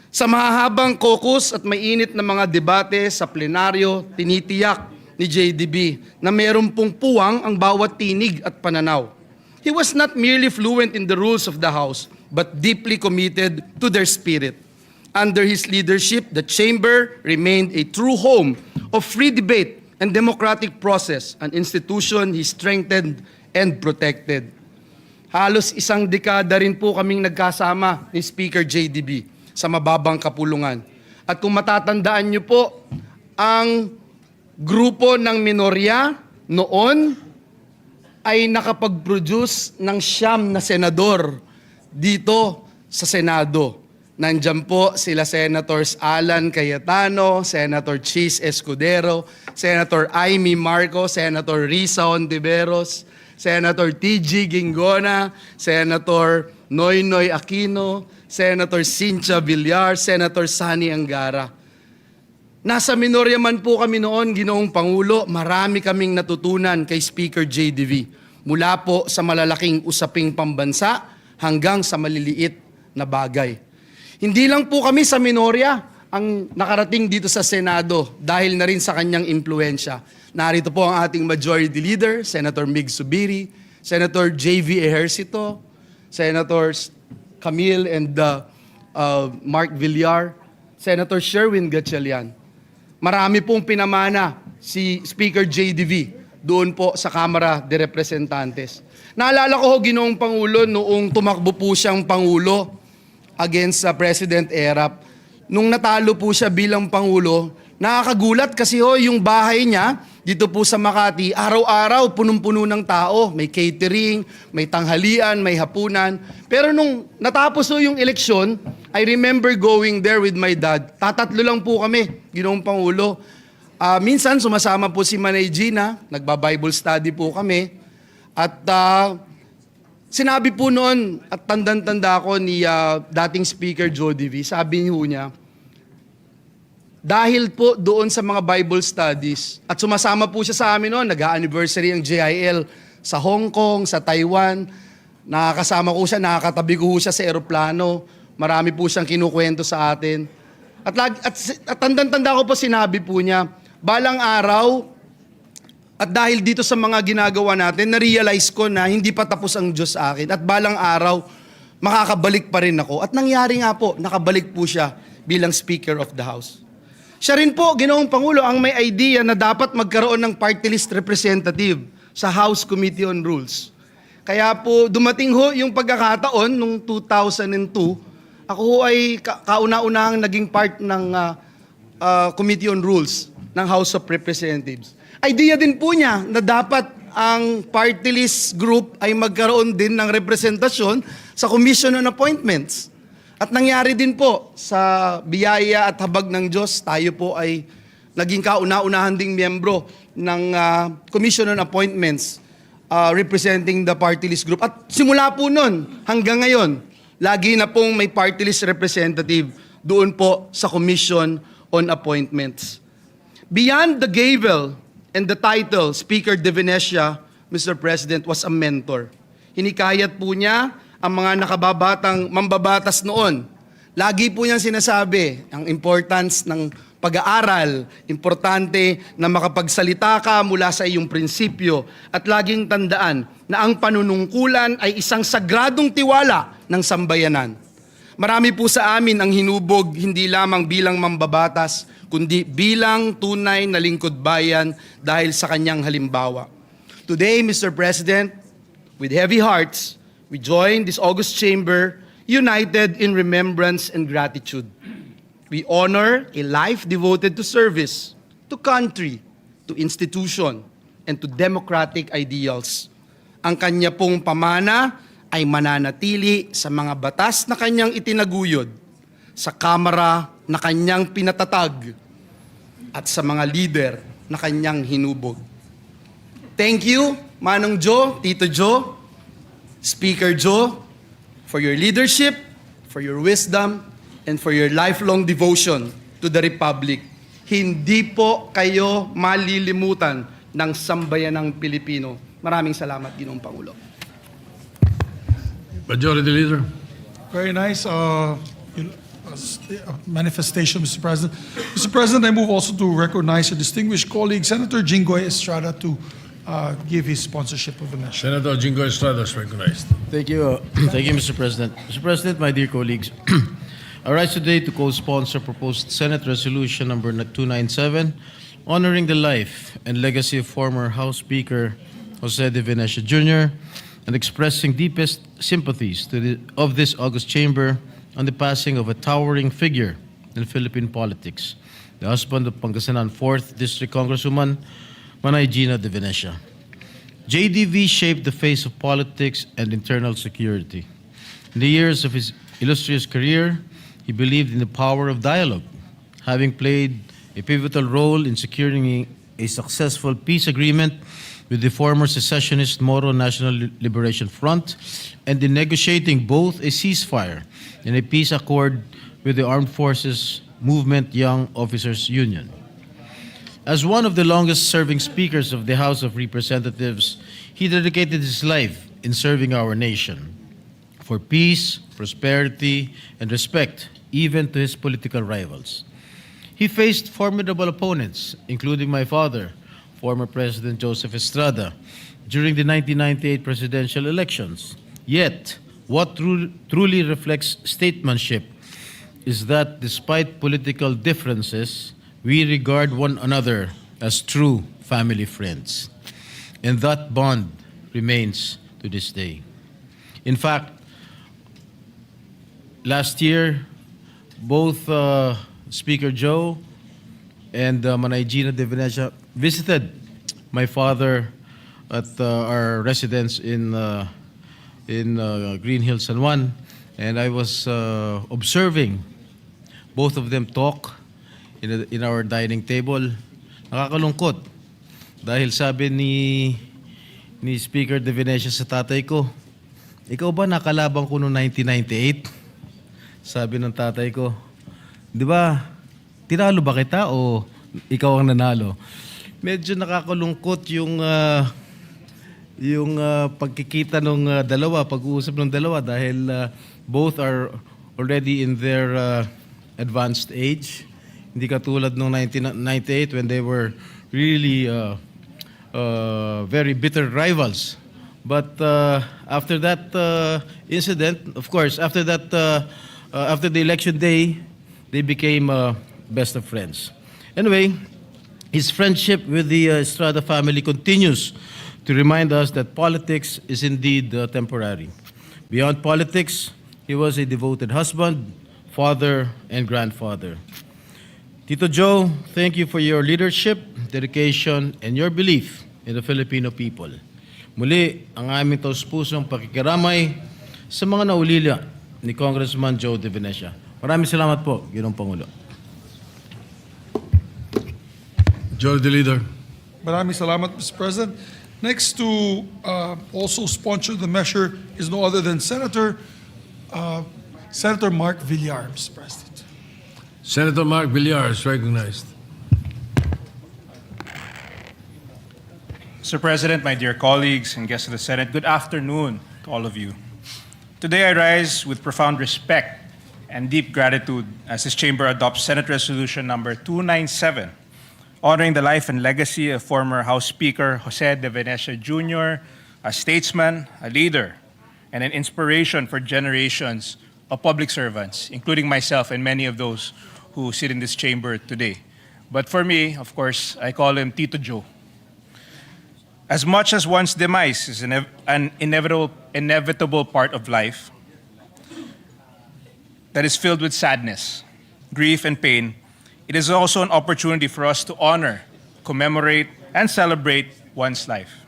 Speaker 8: Sa mahahabang caucus at mainit na mga debate sa plenaryo, tinitiyak ni JDB na meron pong puwang ang bawat tinig at pananaw. He was not merely fluent in the rules of the House, but deeply committed to their spirit. Under his leadership, the Chamber remained a true home of free debate and democratic process, an institution he strengthened and protected. Halos isang dekada rin po kaming nagkasama ni Speaker JDB sa mababang kapulungan. At kung matatandaan niyo po, ang grupo ng minorya noon ay nakapag-produce ng 9 na senador dito sa Senado. Nandiyan po sila Senators Alan Cayetano, Senator Chis Escudero, Senator Amy Marco, Senator Risa Ontiveros, Senator T.G. Gingona, Senator Noynoy Aquino, Senator Cynthia Villar, Senator Sani Angara. Nasa minorya man po kami noon, Ginoong Pangulo, marami kaming natutunan kay Speaker JDV. Mula po sa malalaking usaping pambansa hanggang sa maliliit na bagay. Hindi lang po kami sa minorya ang nakarating dito sa Senado dahil na rin sa kanyang impluensya. Narito po ang ating Majority Leader, Senator Mig Subiri, Senator J.V. Ejercito, Senators Camille and Mark Villar, Senator Sherwin Gatchalian. Marami pong pinamana si Speaker JDV doon po sa Kamara de Representantes. Naalala ko, Ginoong Pangulo, noong tumakbo po siyang Pangulo against President Erap. Nung natalo po siya bilang Pangulo, nakakagulat kasi yung bahay niya dito po sa Makati, araw-araw punong-puno ng tao. May catering, may tanghalian, may hapunan. Pero nung natapos yung eleksyon, I remember going there with my dad. Tatatlo lang po kami, Ginoong Pangulo. Minsan sumasama po si Manay Gina, nagba-Bible study po kami. At sinabi po noon, at tandang-tanda ko ni dating Speaker Jody V, sabi niya, dahil po doon sa mga Bible studies, at sumasama po siya sa amin noon, nag-anniversary ang JIL sa Hong Kong, sa Taiwan, nakakasama ko siya, nakakatabi ko siya sa eroplano, marami po siyang kinukwento sa atin. At tandang-tanda ko po sinabi po niya, balang araw, at dahil dito sa mga ginagawa natin, na-realize ko na hindi pa tapos ang Diyos sa akin. At balang araw, makakabalik pa rin ako. At nangyari nga po, nakabalik po siya bilang Speaker of the House. Siya rin po, Ginoong Pangulo, ang may idea na dapat magkaroon ng party list representative sa House Committee on Rules. Kaya po, dumating ho yung pagkakataon noong 2002, ako ho ay kauna-unahang naging part ng Committee on Rules ng House of Representatives. Idea din po niya na dapat ang party list group ay magkaroon din ng representasyon sa Commission on Appointments. At nangyari din po sa biyaya at habag ng Diyos, tayo po ay naging kauna-unahan ding miyembro ng Commission on Appointments representing the party list group. At simula po nun hanggang ngayon, lagi na pong may party list representative doon po sa Commission on Appointments. Beyond the gavel and the title, Speaker de Venecia, Mr. President, was a mentor. Hinikayat po niya ang mga nakababatang mambabatas noon. Lagi po niyang sinasabi ang importance ng pag-aaral, importante na makapagsalita ka mula sa iyong prinsipyo at laging tandaan na ang panunungkulan ay isang sagradong tiwala ng sambayanan. Marami po sa amin ang hinubog hindi lamang bilang mambabatas, kundi bilang tunay na lingkod bayan dahil sa kanyang halimbawa. Today, Mr. President, with heavy hearts, we join this August Chamber united in remembrance and gratitude. We honor a life devoted to service, to country, to institution, and to democratic ideals. Ang kanya pong pamana ay mananatili sa mga batas na kanyang itinaguyod, sa kamara na kanyang pinatatag, at sa mga leader na kanyang hinubog. Thank you, Manong Jo, Tito Jo, Speaker Jo, for your leadership, for your wisdom, and for your lifelong devotion to the Republic. Hindi po kayo malilimutan ng sambayanang Pilipino. Maraming salamat, Ginoong Pangulo.
Speaker 2: Majority Leader.
Speaker 4: Very nice manifestation, Mr. President. Mr. President, I move also to recognize a distinguished colleague, Senator Jinggoy Estrada, to give his sponsorship of the nation.
Speaker 2: Senator Jingo Estrada is recognized.
Speaker 12: Thank you. Thank you, Mr. President. Mr. President, my dear colleagues, I rise today to co-sponsor proposed Senate Resolution number 297, honoring the life and legacy of former House Speaker Jose de Venecia Jr., and expressing deepest sympathies of this August Chamber on the passing of a towering figure in Philippine politics, the husband of Pangasinan 4th District Congresswoman Manay Gina de Venecia. JDV shaped the face of politics and internal security. In the years of his illustrious career, he believed in the power of dialogue, having played a pivotal role in securing a successful peace agreement with the former secessionist Moro National Liberation Front and in negotiating both a ceasefire and a peace accord with the Armed Forces Movement Young Officers Union. As one of the longest-serving speakers of the House of Representatives, he dedicated his life in serving our nation for peace, prosperity, and respect, even to his political rivals. He faced formidable opponents, including my father, former President Joseph Estrada, during the 1998 presidential elections. Yet, what truly reflects statesmanship is that despite political differences, we regard one another as true family friends. And that bond remains to this day. In fact, last year, both Speaker Joe and Manay Gina de Venecia visited my father at our residence in Green Hills, San Juan, and I was observing both of them talk in our dining table, Nakakalungkot. Dahil sabi ni Speaker De Venecia sa tatay ko, ikaw ba nakalabang ko noong 1998? Sabi ng tatay ko, di ba, tinalo ba kita o ikaw ang nanalo? Medyo nakakalungkot yung pagkikita ng dalawa, pag-uusap ng dalawa dahil both are already in their advanced age. Hindi katulad noong 1998 when they were really very bitter rivals. But after that incident, of course, after the election day, they became best of friends. Anyway, his friendship with the Estrada family continues to remind us that politics is indeed temporary. Beyond politics, he was a devoted husband, father, and grandfather. Tito Joe, thank you for your leadership, dedication, and your belief in the Filipino people. Muli, ang aming taus-pusong pakikiramay sa mga naulila ni Congressman Joe De Venecia. Maraming salamat po, Ginoong Pangulo.
Speaker 2: Majority Leader.
Speaker 4: Maraming salamat, Mr. President. Next to also sponsor the measure is no other than Senator Mark Villar, Mr. President.
Speaker 2: Senator Mark Villar is recognized.
Speaker 13: Mr. President, my dear colleagues and guests of the Senate, good afternoon to all of you. Today I rise with profound respect and deep gratitude as this chamber adopts Senate Resolution number 297, honoring the life and legacy of former House Speaker Jose De Venecia Jr., a statesman, a leader, and an inspiration for generations of public servants, including myself and many of those who sit in this chamber today. But for me, of course, I call him Tito Joe. As much as one's demise is an inevitable part of life that is filled with sadness, grief, and pain, it is also an opportunity for us to honor, commemorate, and celebrate one's life.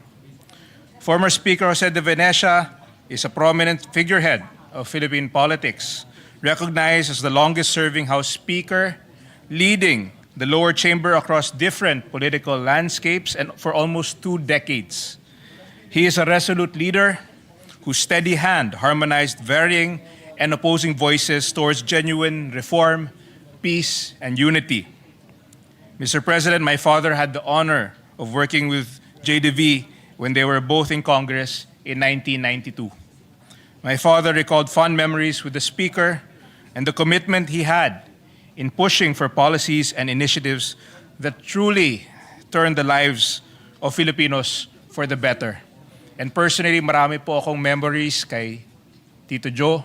Speaker 13: Former Speaker Jose De Venecia is a prominent figurehead of Philippine politics, recognized as the longest-serving House Speaker, leading the lower chamber across different political landscapes and for almost 2 decades. He is a resolute leader whose steady hand harmonized varying and opposing voices towards genuine reform, peace, and unity. Mr. President, my father had the honor of working with JDV when they were both in Congress in 1992. My father recalled fond memories with the Speaker and the commitment he had in pushing for policies and initiatives that truly turned the lives of Filipinos for the better. And personally, marami po akong memories kay Tito Joe.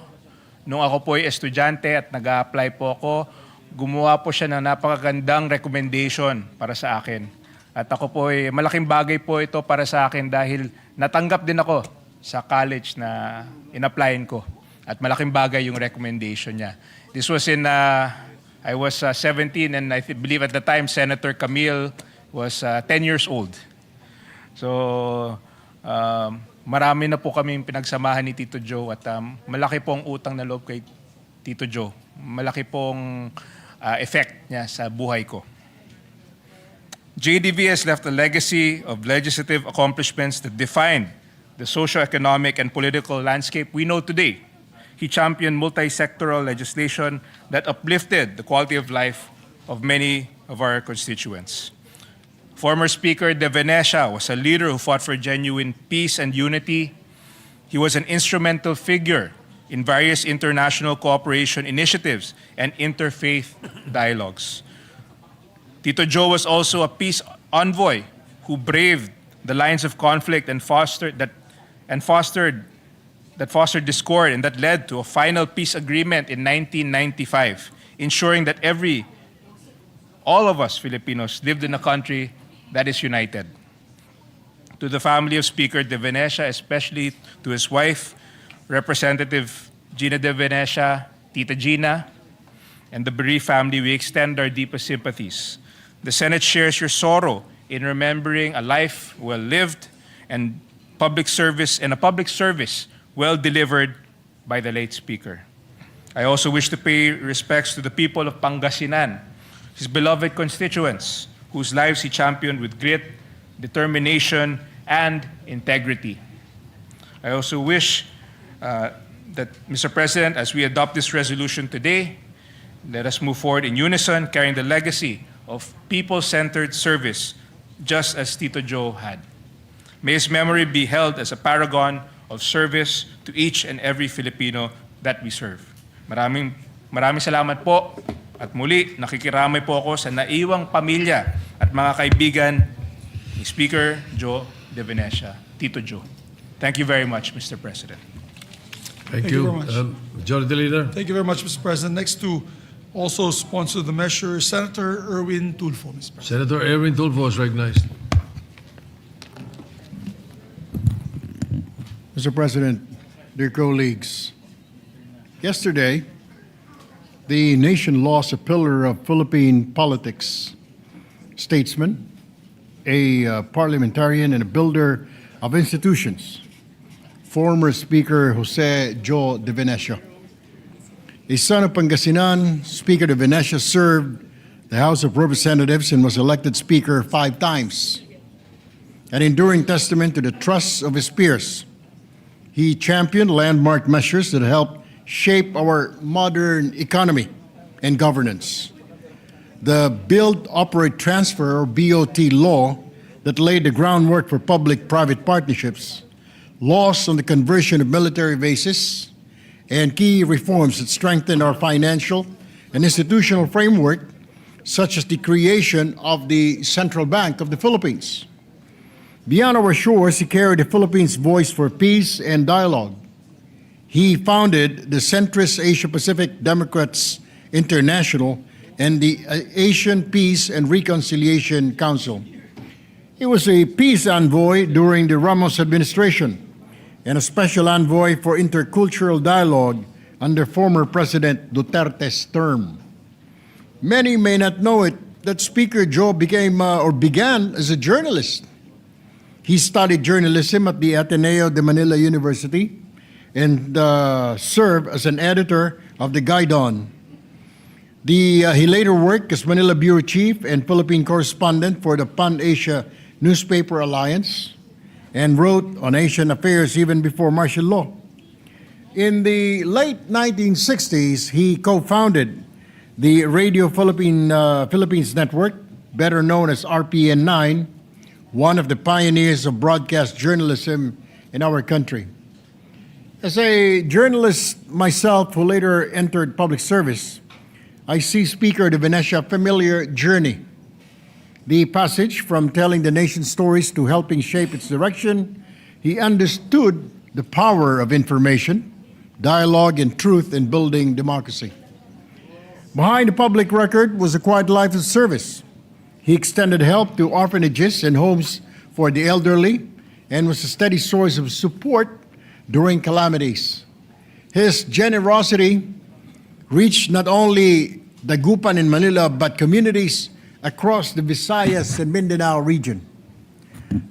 Speaker 13: Nung ako po ay estudyante at nag-a-apply po ako, gumawa po siya ng napakagandang recommendation para sa akin. At ako po ay malaking bagay po ito para sa akin dahil natanggap din ako sa college na in-applyin ko. At malaking bagay yung recommendation niya. This was I was 17 and I believe at the time Senator Camille was 10 years old. So marami na po kami pinagsamahan ni Tito Joe at malaki pong utang na loob kay Tito Joe. Malaki pong effect niya sa buhay ko. JDV has left a legacy of legislative accomplishments that defined the socio-economic and political landscape we know today. He championed multi-sectoral legislation that uplifted the quality of life of many of our constituents. Former Speaker De Venecia was a leader who fought for genuine peace and unity. He was an instrumental figure in various international cooperation initiatives and interfaith dialogues. Tito Joe was also a peace envoy who braved the lines of conflict and fostered discord and that led to a final peace agreement in 1995, ensuring that all of us Filipinos lived in a country that is united. To the family of Speaker De Venecia, especially to his wife, Representative Gina De Venecia, Tita Gina, and the bereaved family, we extend our deepest sympathies. The Senate shares your sorrow in remembering a life well lived and a public service well delivered by the late Speaker. I also wish to pay respects to the people of Pangasinan, his beloved constituents, whose lives he championed with grit, determination, and integrity. I also wish that, Mr. President, as we adopt this resolution today, let us move forward in unison, carrying the legacy of people-centered service, just as Tito Joe had. May his memory be held as a paragon of service to each and every Filipino that we serve. Maraming salamat po. At muli, nakikiramay po ako sa naiwang pamilya at mga kaibigan ni Speaker Joe de Venecia, Tito Joe. Thank you very much, Mr. President.
Speaker 2: Thank
Speaker 4: Thank you
Speaker 2: you.
Speaker 4: very much.
Speaker 2: Majority Leader.
Speaker 4: Thank you very much, Mr. President. Next to also sponsor the measure, Senator Erwin Tulfo, Mr. President.
Speaker 2: Senator Erwin Tulfo is recognized.
Speaker 14: Mr. President, dear colleagues, yesterday, the nation lost a pillar of Philippine politics, statesman, a parliamentarian, and a builder of institutions, former Speaker Jose Joe de Venecia. A son of Pangasinan, Speaker de Venecia served the House of Representatives and was elected Speaker 5 times. An enduring testament to the trust of his peers, he championed landmark measures that helped shape our modern economy and governance. The Build, Operate, Transfer, or BOT law that laid the groundwork for public-private partnerships, laws on the conversion of military bases, and key reforms that strengthen our financial and institutional framework, such as the creation of the Central Bank of the Philippines. Beyond our shores, he carried the Philippines' voice for peace and dialogue. He founded the centrist Asia-Pacific Democrats International and the Asian Peace and Reconciliation Council. He was a peace envoy during the Ramos administration and a special envoy for intercultural dialogue under former President Duterte's term. Many may not know it that Speaker Joe began as a journalist. He studied journalism at the Ateneo de Manila University and served as an editor of the Guidon. He later worked as Manila Bureau Chief and Philippine correspondent for the Pan-Asia Newspaper Alliance and wrote on Asian affairs even before martial law. In the late 1960s, he co-founded the Radio Philippines Network, better known as RPN9, one of the pioneers of broadcast journalism in our country. As a journalist myself who later entered public service, I see Speaker de Venecia familiar journey. The passage from telling the nation's stories to helping shape its direction, he understood the power of information, dialogue, and truth in building democracy. Behind the public record was a quiet life of service. He extended help to orphanages and homes for the elderly and was a steady source of support during calamities. His generosity reached not only Dagupan in Manila but communities across the Visayas and Mindanao region.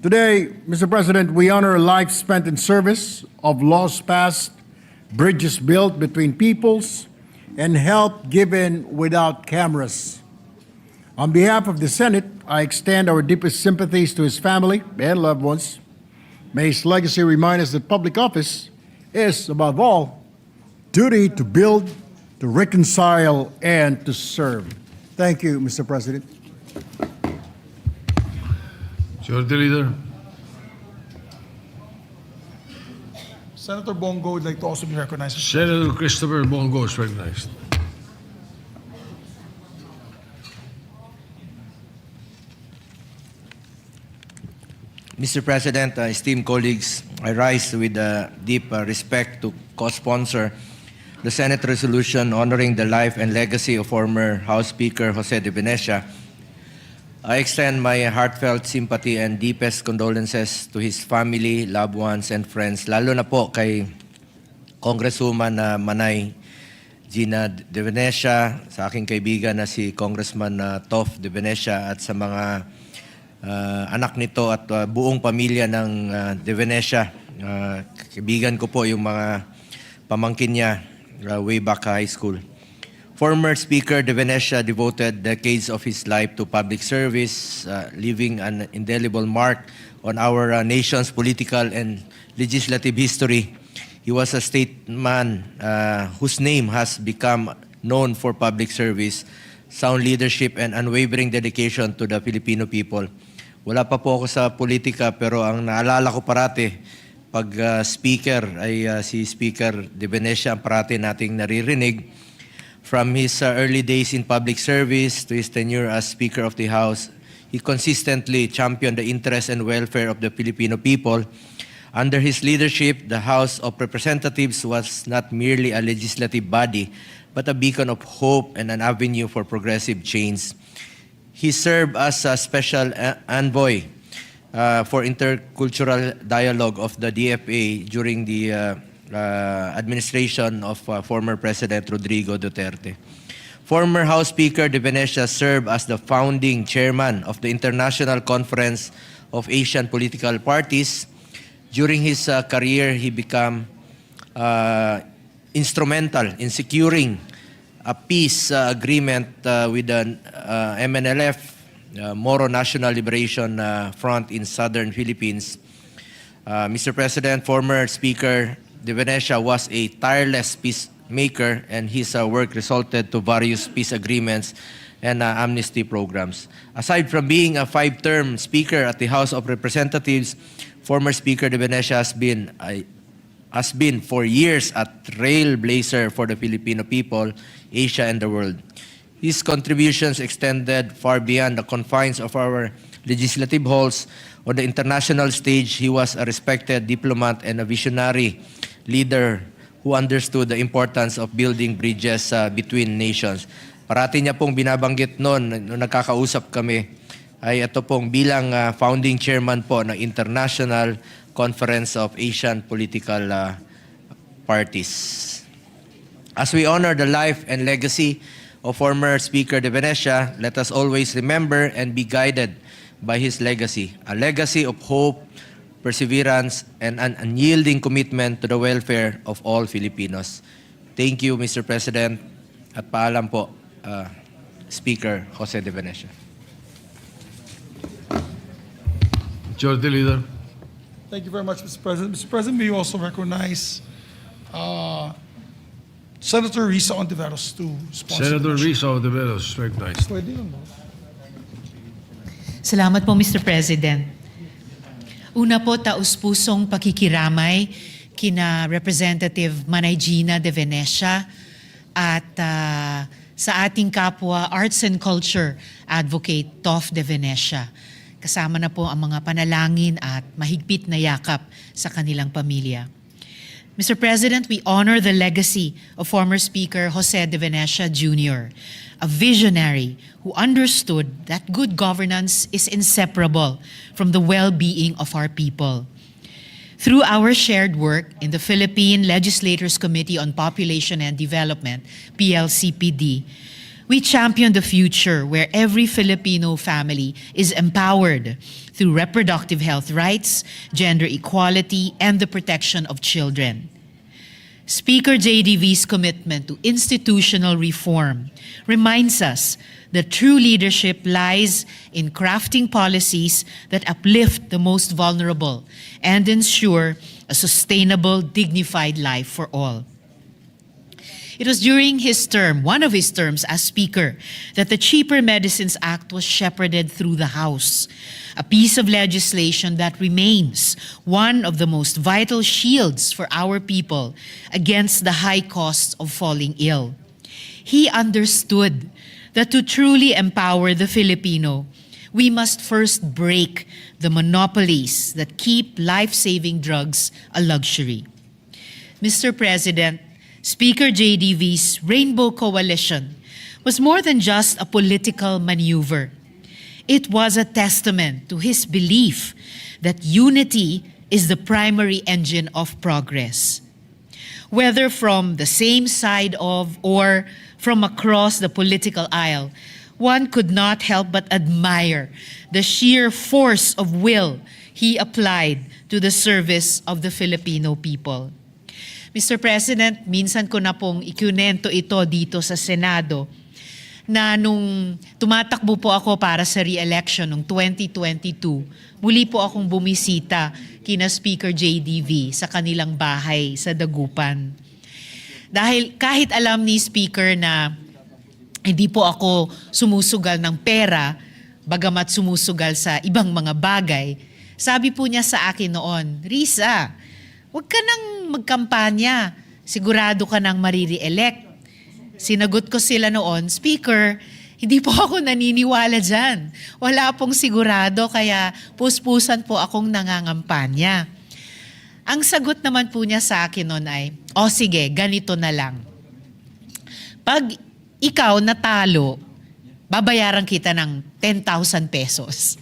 Speaker 14: Today, Mr. President, we honor a life spent in service of laws passed, bridges built between peoples, and help given without cameras. On behalf of the Senate, I extend our deepest sympathies to his family and loved ones. May his legacy remind us that public office is, above all, duty to build, to reconcile, and to serve. Thank you, Mr. President.
Speaker 2: Majority Leader.
Speaker 4: Senator Bongo would like to also be recognized.
Speaker 2: Senator Christopher Bongo is recognized.
Speaker 15: Mr. President, esteemed colleagues, I rise with deep respect to co-sponsor the Senate resolution honoring the life and legacy of former House Speaker Jose de Venecia. I extend my heartfelt sympathy and deepest condolences to his family, loved ones, and friends, lalo na po kay Congresswoman Manay Gina de Venecia, sa aking kaibigan na si Congressman Tof de Venecia at sa mga anak nito at buong pamilya ng de Venecia. Kaibigan ko po yung mga pamangkin niya way back high school. Former Speaker De Venecia devoted decades of his life to public service, leaving an indelible mark on our nation's political and legislative history. He was a statesman whose name has become known for public service, sound leadership, and unwavering dedication to the Filipino people. Wala pa po ako sa politika, pero ang naalala ko parati pag speaker ay si Speaker De Venecia ang parati nating naririnig. From his early days in public service to his tenure as Speaker of the House, he consistently championed the interests and welfare of the Filipino people. Under his leadership, the House of Representatives was not merely a legislative body, but a beacon of hope and an avenue for progressive change. He served as a special envoy for intercultural dialogue of the DFA during the administration of former President Rodrigo Duterte. Former House Speaker De Venecia served as the founding chairman of the International Conference of Asian Political Parties. During his career, he became instrumental in securing a peace agreement with the MNLF, Moro National Liberation Front in southern Philippines. Mr. President, former Speaker De Venecia was a tireless peacemaker, and his work resulted to various peace agreements and amnesty programs. Aside from being a 5-term Speaker at the House of Representatives, former Speaker De Venecia has been for years a trailblazer for the Filipino people, Asia, and the world. His contributions extended far beyond the confines of our legislative halls. On the international stage, he was a respected diplomat and a visionary leader who understood the importance of building bridges between nations. Parati niya pong binabanggit noon, nung nagkakausap kami, ay ito pong bilang founding chairman po ng International Conference of Asian Political Parties. As we honor the life and legacy of former Speaker De Venecia, let us always remember and be guided by his legacy, a legacy of hope, perseverance, and an unyielding commitment to the welfare of all Filipinos. Thank you, Mr. President, at paalam po, Speaker Jose De Venecia.
Speaker 2: Majority Leader.
Speaker 4: Thank you very much, Mr. President. Mr. President, may you also recognize Senator Risa Ontiveros to sponsor
Speaker 2: Senator
Speaker 4: the motion.
Speaker 2: Risa Ontiveros, recognized.
Speaker 4: Pwede lang ba?
Speaker 16: Salamat po, Mr. President. Una po, taus-pusong pakikiramay kina Representative Manay Gina De Venecia at sa ating kapwa Arts and Culture Advocate Tof De Venecia. Kasama na po ang mga panalangin at mahigpit na yakap sa kanilang pamilya. Mr. President, we honor the legacy of former Speaker Jose De Venecia Jr., a visionary who understood that good governance is inseparable from the well-being of our people. Through our shared work in the Philippine Legislators Committee on Population and Development, PLCPD, we champion the future where every Filipino family is empowered through reproductive health rights, gender equality, and the protection of children. Speaker JDV's commitment to institutional reform reminds us that true leadership lies in crafting policies that uplift the most vulnerable and ensure a sustainable, dignified life for all. It was during his term, one of his terms as Speaker, that the Cheaper Medicines Act was shepherded through the House, a piece of legislation that remains one of the most vital shields for our people against the high costs of falling ill. He understood that to truly empower the Filipino, we must first break the monopolies that keep life-saving drugs a luxury. Mr. President, Speaker JDV's Rainbow Coalition was more than just a political maneuver. It was a testament to his belief that unity is the primary engine of progress. Whether from the same side of or from across the political aisle, one could not help but admire the sheer force of will he applied to the service of the Filipino people. Mr. President, minsan ko na pong ikunento ito dito sa Senado na nung tumatakbo po ako para sa re-election noong 2022, muli po akong bumisita kina Speaker JDV sa kanilang bahay sa Dagupan. Dahil kahit alam ni Speaker na hindi po ako sumusugal ng pera, bagamat sumusugal sa ibang mga bagay, sabi po niya sa akin noon, Risa, huwag ka nang magkampanya, sigurado ka nang mariri-elect. Sinagot ko sila noon, Speaker, hindi po ako naniniwala dyan. Wala pong sigurado, kaya puspusan po akong nangangampanya. Ang sagot naman po niya sa akin noon ay, o sige, ganito na lang. Pag ikaw natalo, babayaran kita ng 10,000 pesos.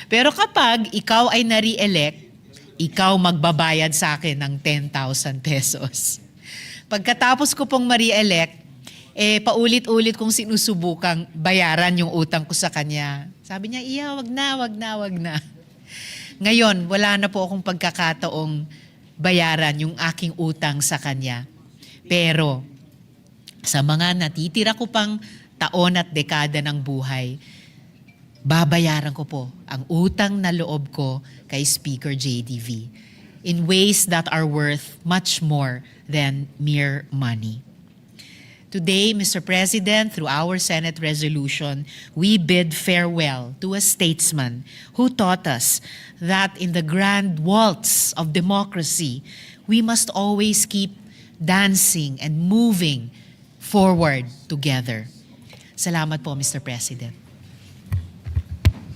Speaker 16: Pero kapag ikaw ay nare-elect, ikaw magbabayad sa akin ng 10,000 pesos. Pagkatapos ko pong ma-re-elect, paulit-ulit kong sinusubukang bayaran yung utang ko sa kanya. Sabi niya, iya, wag na. Ngayon, wala na po akong pagkakataong bayaran yung aking utang sa kanya. Pero, sa mga natitira ko pang taon at dekada ng buhay, babayaran ko po ang utang na loob ko kay Speaker JDV in ways that are worth much more than mere money. Today, Mr. President, through our Senate resolution, we bid farewell to a statesman who taught us that in the grand waltz of democracy, we must always keep dancing and moving forward together. Salamat po, Mr. President.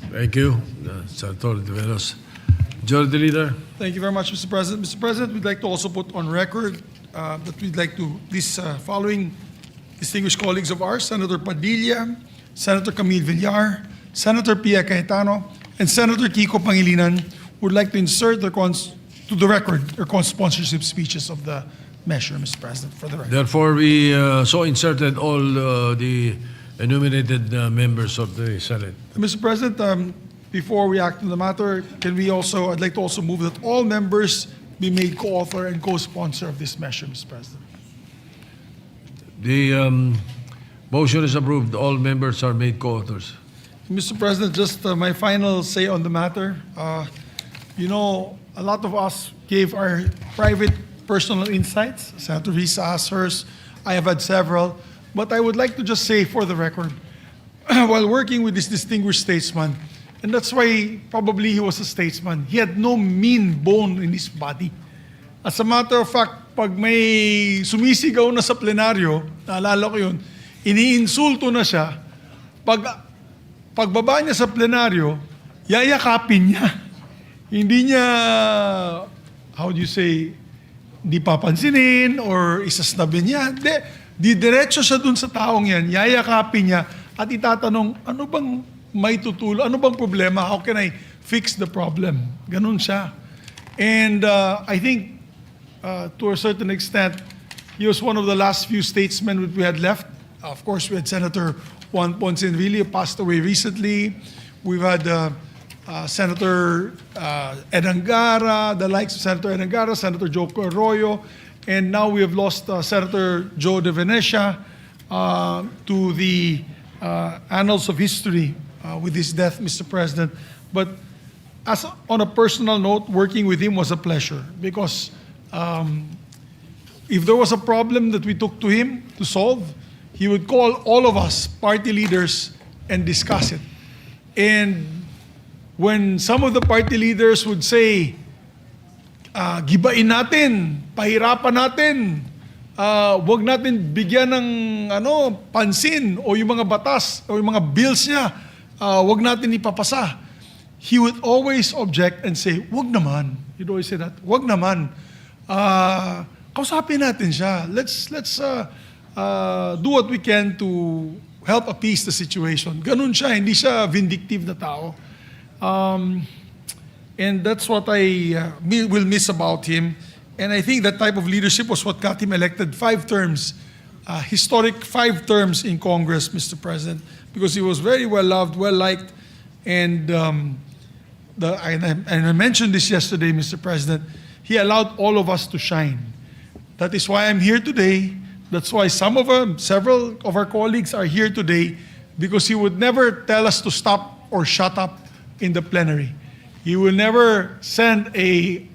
Speaker 2: Thank you, Senator De Veros. Majority Leader.
Speaker 4: Thank you very much, Mr. President. Mr. President, we'd like to also put on record that we'd like to, these following distinguished colleagues of ours, Senator Padilla, Senator Camille Villar, Senator Pia Cayetano, and Senator Kiko Pangilinan would like to insert to the record their co-sponsorship speeches of the measure, Mr. President, for the record.
Speaker 2: Therefore, we so inserted all the enumerated members of the Senate.
Speaker 4: Mr. President, before we act on the matter, I'd like to also move that all members be made co-author and co-sponsor of this measure, Mr. President.
Speaker 2: The motion is approved. All members are made co-authors.
Speaker 4: Mr. President, just my final say on the matter. A lot of us gave our private personal insights. Senator Risa has hers. I have had several. But I would like to just say for the record, while working with this distinguished statesman, and that's why probably he was a statesman, he had no mean bone in his body. As a matter of fact, pag may sumisigaw na sa plenaryo, naalala ko yun, iniinsulto na siya, pagbaba niya sa plenaryo, yayakapin niya. Hindi niya, how do you say, di papansinin or isasnabin niya. Di diretso siya dun sa taong yan, yayakapin niya at itatanong, ano bang may tutulo, ano bang problema, how can I fix the problem? Ganun siya. And I think, to a certain extent, he was one of the last few statesmen that we had left. Of course, we had Senator Juan Ponce Enrile, who passed away recently. We've had Senator Ed Angara, the likes of Senator Ed Angara, Senator Joco Arroyo, and now we have lost Senator Joe de Venecia to the annals of history with his death, Mr. President. But on a personal note, working with him was a pleasure because if there was a problem that we took to him to solve, he would call all of us, party leaders, and discuss it. And when some of the party leaders would say, gibain natin, pahirapan natin, wag natin bigyan ng pansin o yung mga batas o yung mga bills niya, wag natin ipapasa. He would always object and say, wag naman. He'd always say that, wag naman. Kausapin natin siya. Let's do what we can to help appease the situation. Ganun siya, hindi siya vindictive na tao. And that's what I will miss about him. And I think that type of leadership was what got him elected 5 terms, historic 5 terms in Congress, Mr. President, because he was very well loved, well liked, and I mentioned this yesterday, Mr. President. He allowed all of us to shine. That is why I'm here today. That's why several of our colleagues are here today, because he would never tell us to stop or shut up in the plenary. He will never send a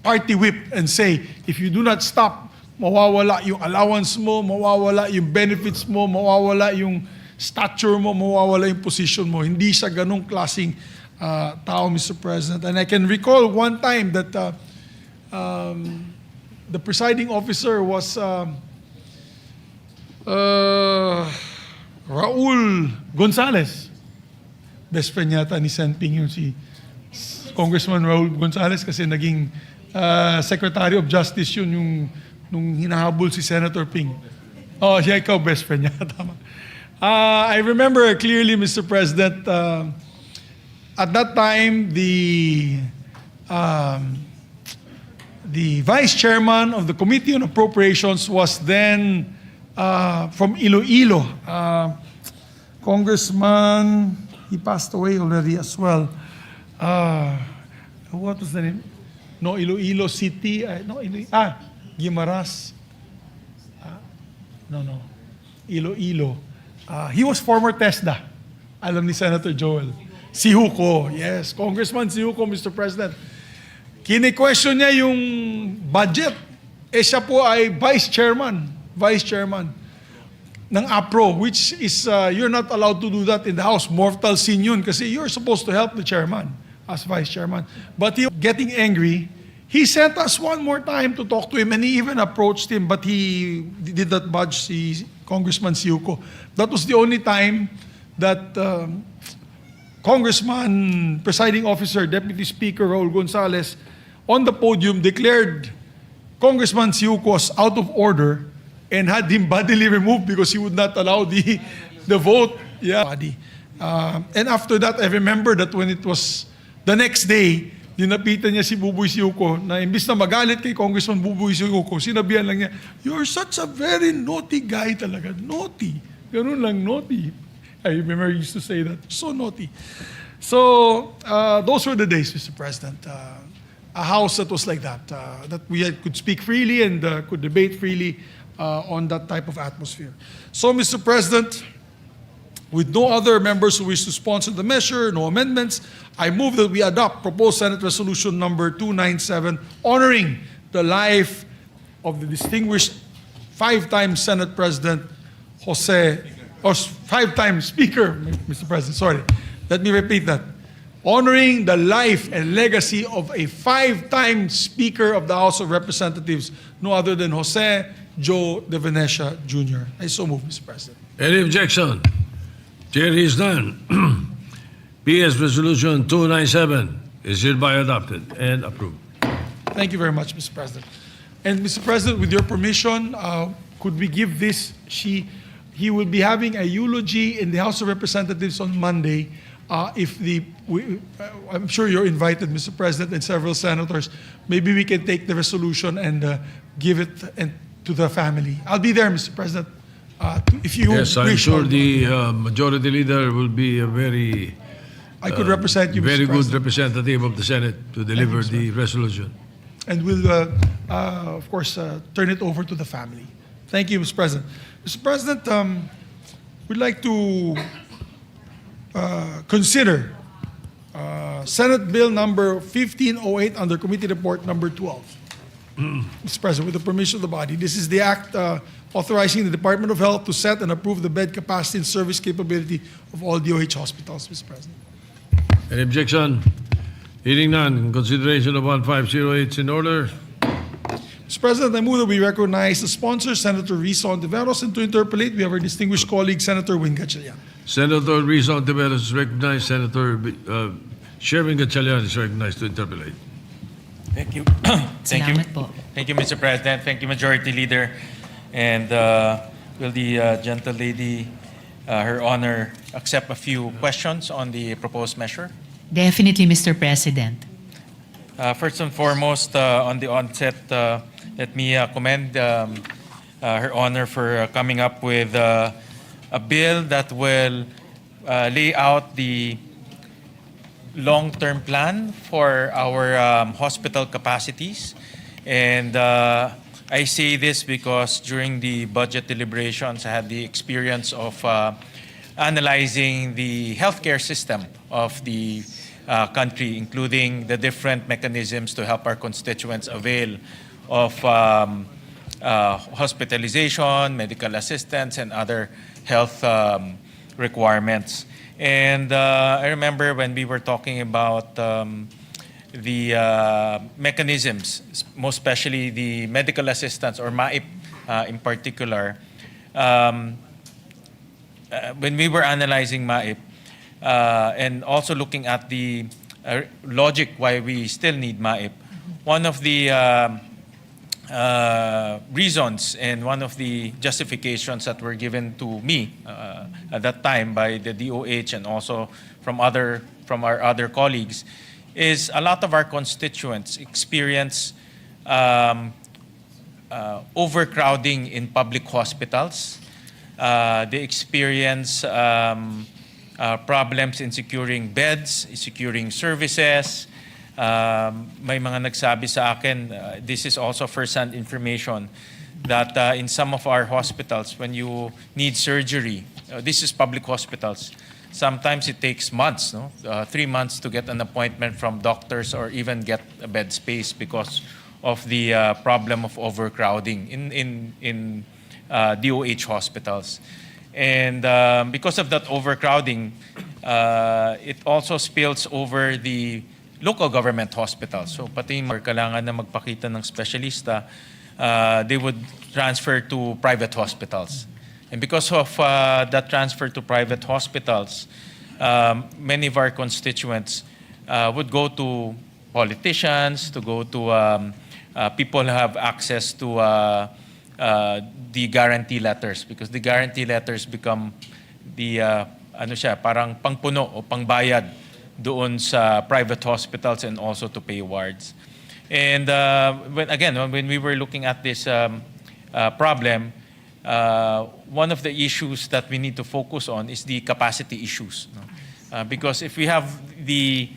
Speaker 4: party whip and say, if you do not stop, mawawala yung allowance mo, mawawala yung benefits mo, mawawala yung stature mo, mawawala yung position mo. Hindi siya ganong klaseng tao, Mr. President. And I can recall one time that the presiding officer was Raul Gonzalez. Best friend yata ni Sen Ping yung si Congressman Raul Gonzalez, kasi naging Secretary of Justice yun nung hinahabol si Senator Ping. Oh, siya ikaw, best friend niya. Tama. I remember clearly, Mr. President, at that time, the Vice Chairman of the Committee on Appropriations was then from Iloilo. Congressman, he passed away already as well. What was the name? No, Iloilo City. Guimaras. No. Iloilo. He was former TESDA. Alam ni Senator Joel. Si Huco. Yes, Congressman si Huco, Mr. President. Kini-question niya yung budget. Siya po ay Vice Chairman ng APRO, which is, you're not allowed to do that in the House. Mortal sin yun, kasi you're supposed to help the chairman as Vice Chairman. But he, getting angry, he sent us one more time to talk to him, and he even approached him, but he did not budge, si Congressman Siuko. That was the only time that Congressman, Presiding Officer, Deputy Speaker Raul Gonzalez, on the podium declared Congressman Siuko was out of order and had him bodily removed because he would not allow the vote. Yeah. And after that, I remember that when it was the next day, dinapitan niya si Buboy Siuko na imbis na magalit kay Congressman Buboy Siuko, sinabihan lang niya, "You're such a very naughty guy talaga. Naughty." Ganun lang, naughty. I remember he used to say that. So naughty. So, those were the days, Mr. President. A house that was like that, that we could speak freely and could debate freely on that type of atmosphere. So, Mr. President, with no other members who wish to sponsor the measure, no amendments, I move that we adopt proposed Senate Resolution number 297, honoring the life of the distinguished five-time Senate President five-time Speaker, Mr. President, sorry. Let me repeat that. Honoring the life and legacy of a five-time Speaker of the House of Representatives, no other than Jose Joe de Venecia Jr. I so move, Mr. President.
Speaker 2: Any objection? Chair is none. PS Resolution 297 is hereby adopted and approved.
Speaker 4: Thank you very much, Mr. President. And Mr. President, with your permission, could we give this? He will be having a eulogy in the House of Representatives on Monday. I'm sure you're invited, Mr. President, and several senators. Maybe we can take the resolution and give it to the family. I'll be there, Mr. President. If you
Speaker 2: Yes, I'm
Speaker 4: wish,
Speaker 2: sure the majority leader will be a very
Speaker 4: I could represent you,
Speaker 2: very
Speaker 4: Mr.
Speaker 2: good
Speaker 4: President.
Speaker 2: representative of the Senate to deliver the resolution.
Speaker 4: And we'll, of course, turn it over to the family. Thank you, Mr. President. Mr. President, we'd like to consider Senate Bill number 1508 under Committee Report number 12. Mr. President, with the permission of the body, this is the act authorizing the Department of Health to set and approve the bed capacity and service capability of all DOH hospitals, Mr. President.
Speaker 2: Any objection? Hearing none, consideration of 1508 is in order.
Speaker 4: Mr. President, I move that we recognize the sponsor, Senator Risa Ontiveros, and to interpolate, we have our distinguished colleague, Senator Win Gatchalian.
Speaker 2: Senator Risa Ontiveros is recognized. Senator Sherwin Gatchalian is recognized to interpolate.
Speaker 10: Thank you.
Speaker 16: Salamat po.
Speaker 10: Thank you, Mr. President. Thank you, Majority Leader. And will the gentle lady, Her Honor, accept a few questions on the proposed measure?
Speaker 16: Definitely, Mr. President.
Speaker 10: First and foremost, on the onset, let me commend Her Honor for coming up with a bill that will lay out the long-term plan for our hospital capacities. And I say this because during the budget deliberations, I had the experience of analyzing the healthcare system of the country, including the different mechanisms to help our constituents avail of hospitalization, medical assistance, and other health requirements. And I remember when we were talking about the mechanisms, most especially the medical assistance or MAIP in particular, when we were analyzing MAIP and also looking at the logic why we still need MAIP, one of the reasons and one of the justifications that were given to me at that time by the DOH and also from our other colleagues is a lot of our constituents experience overcrowding in public hospitals. They experience problems in securing beds, securing services. May mga nagsabi sa akin, this is also first-hand information, that in some of our hospitals, when you need surgery, this is public hospitals, sometimes it takes months, 3 months to get an appointment from doctors or even get a bed space because of the problem of overcrowding in DOH hospitals. And because of that overcrowding, it also spills over the local government hospitals. So pati kailangan na magpakita ng specialista, they would transfer to private hospitals. And because of that transfer to private hospitals, many of our constituents would go to politicians, to go to people who have access to the guarantee letters, because the guarantee letters become the parang pangpuno o pangbayad doon sa private hospitals and also to pay wards. And when we were looking at this problem, one of the issues that we need to focus on is the capacity issues. Because if we have the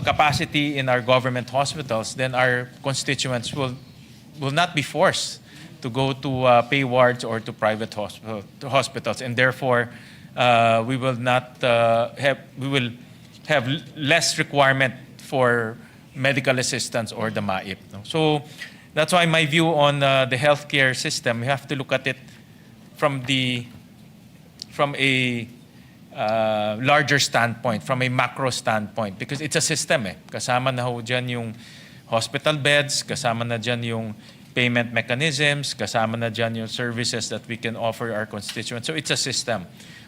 Speaker 10: capacity in our government hospitals, then our constituents will not be forced to go to pay wards or to private hospitals, and therefore we will have less requirement for medical assistance or the MAIP. So that's why my view on the healthcare system, we have to look at it from a larger standpoint, from a macro standpoint, because it's a system. Kasama na ho dyan yung hospital beds, kasama na dyan yung payment mechanisms, kasama na dyan yung services that we can offer our constituents. So it's a system.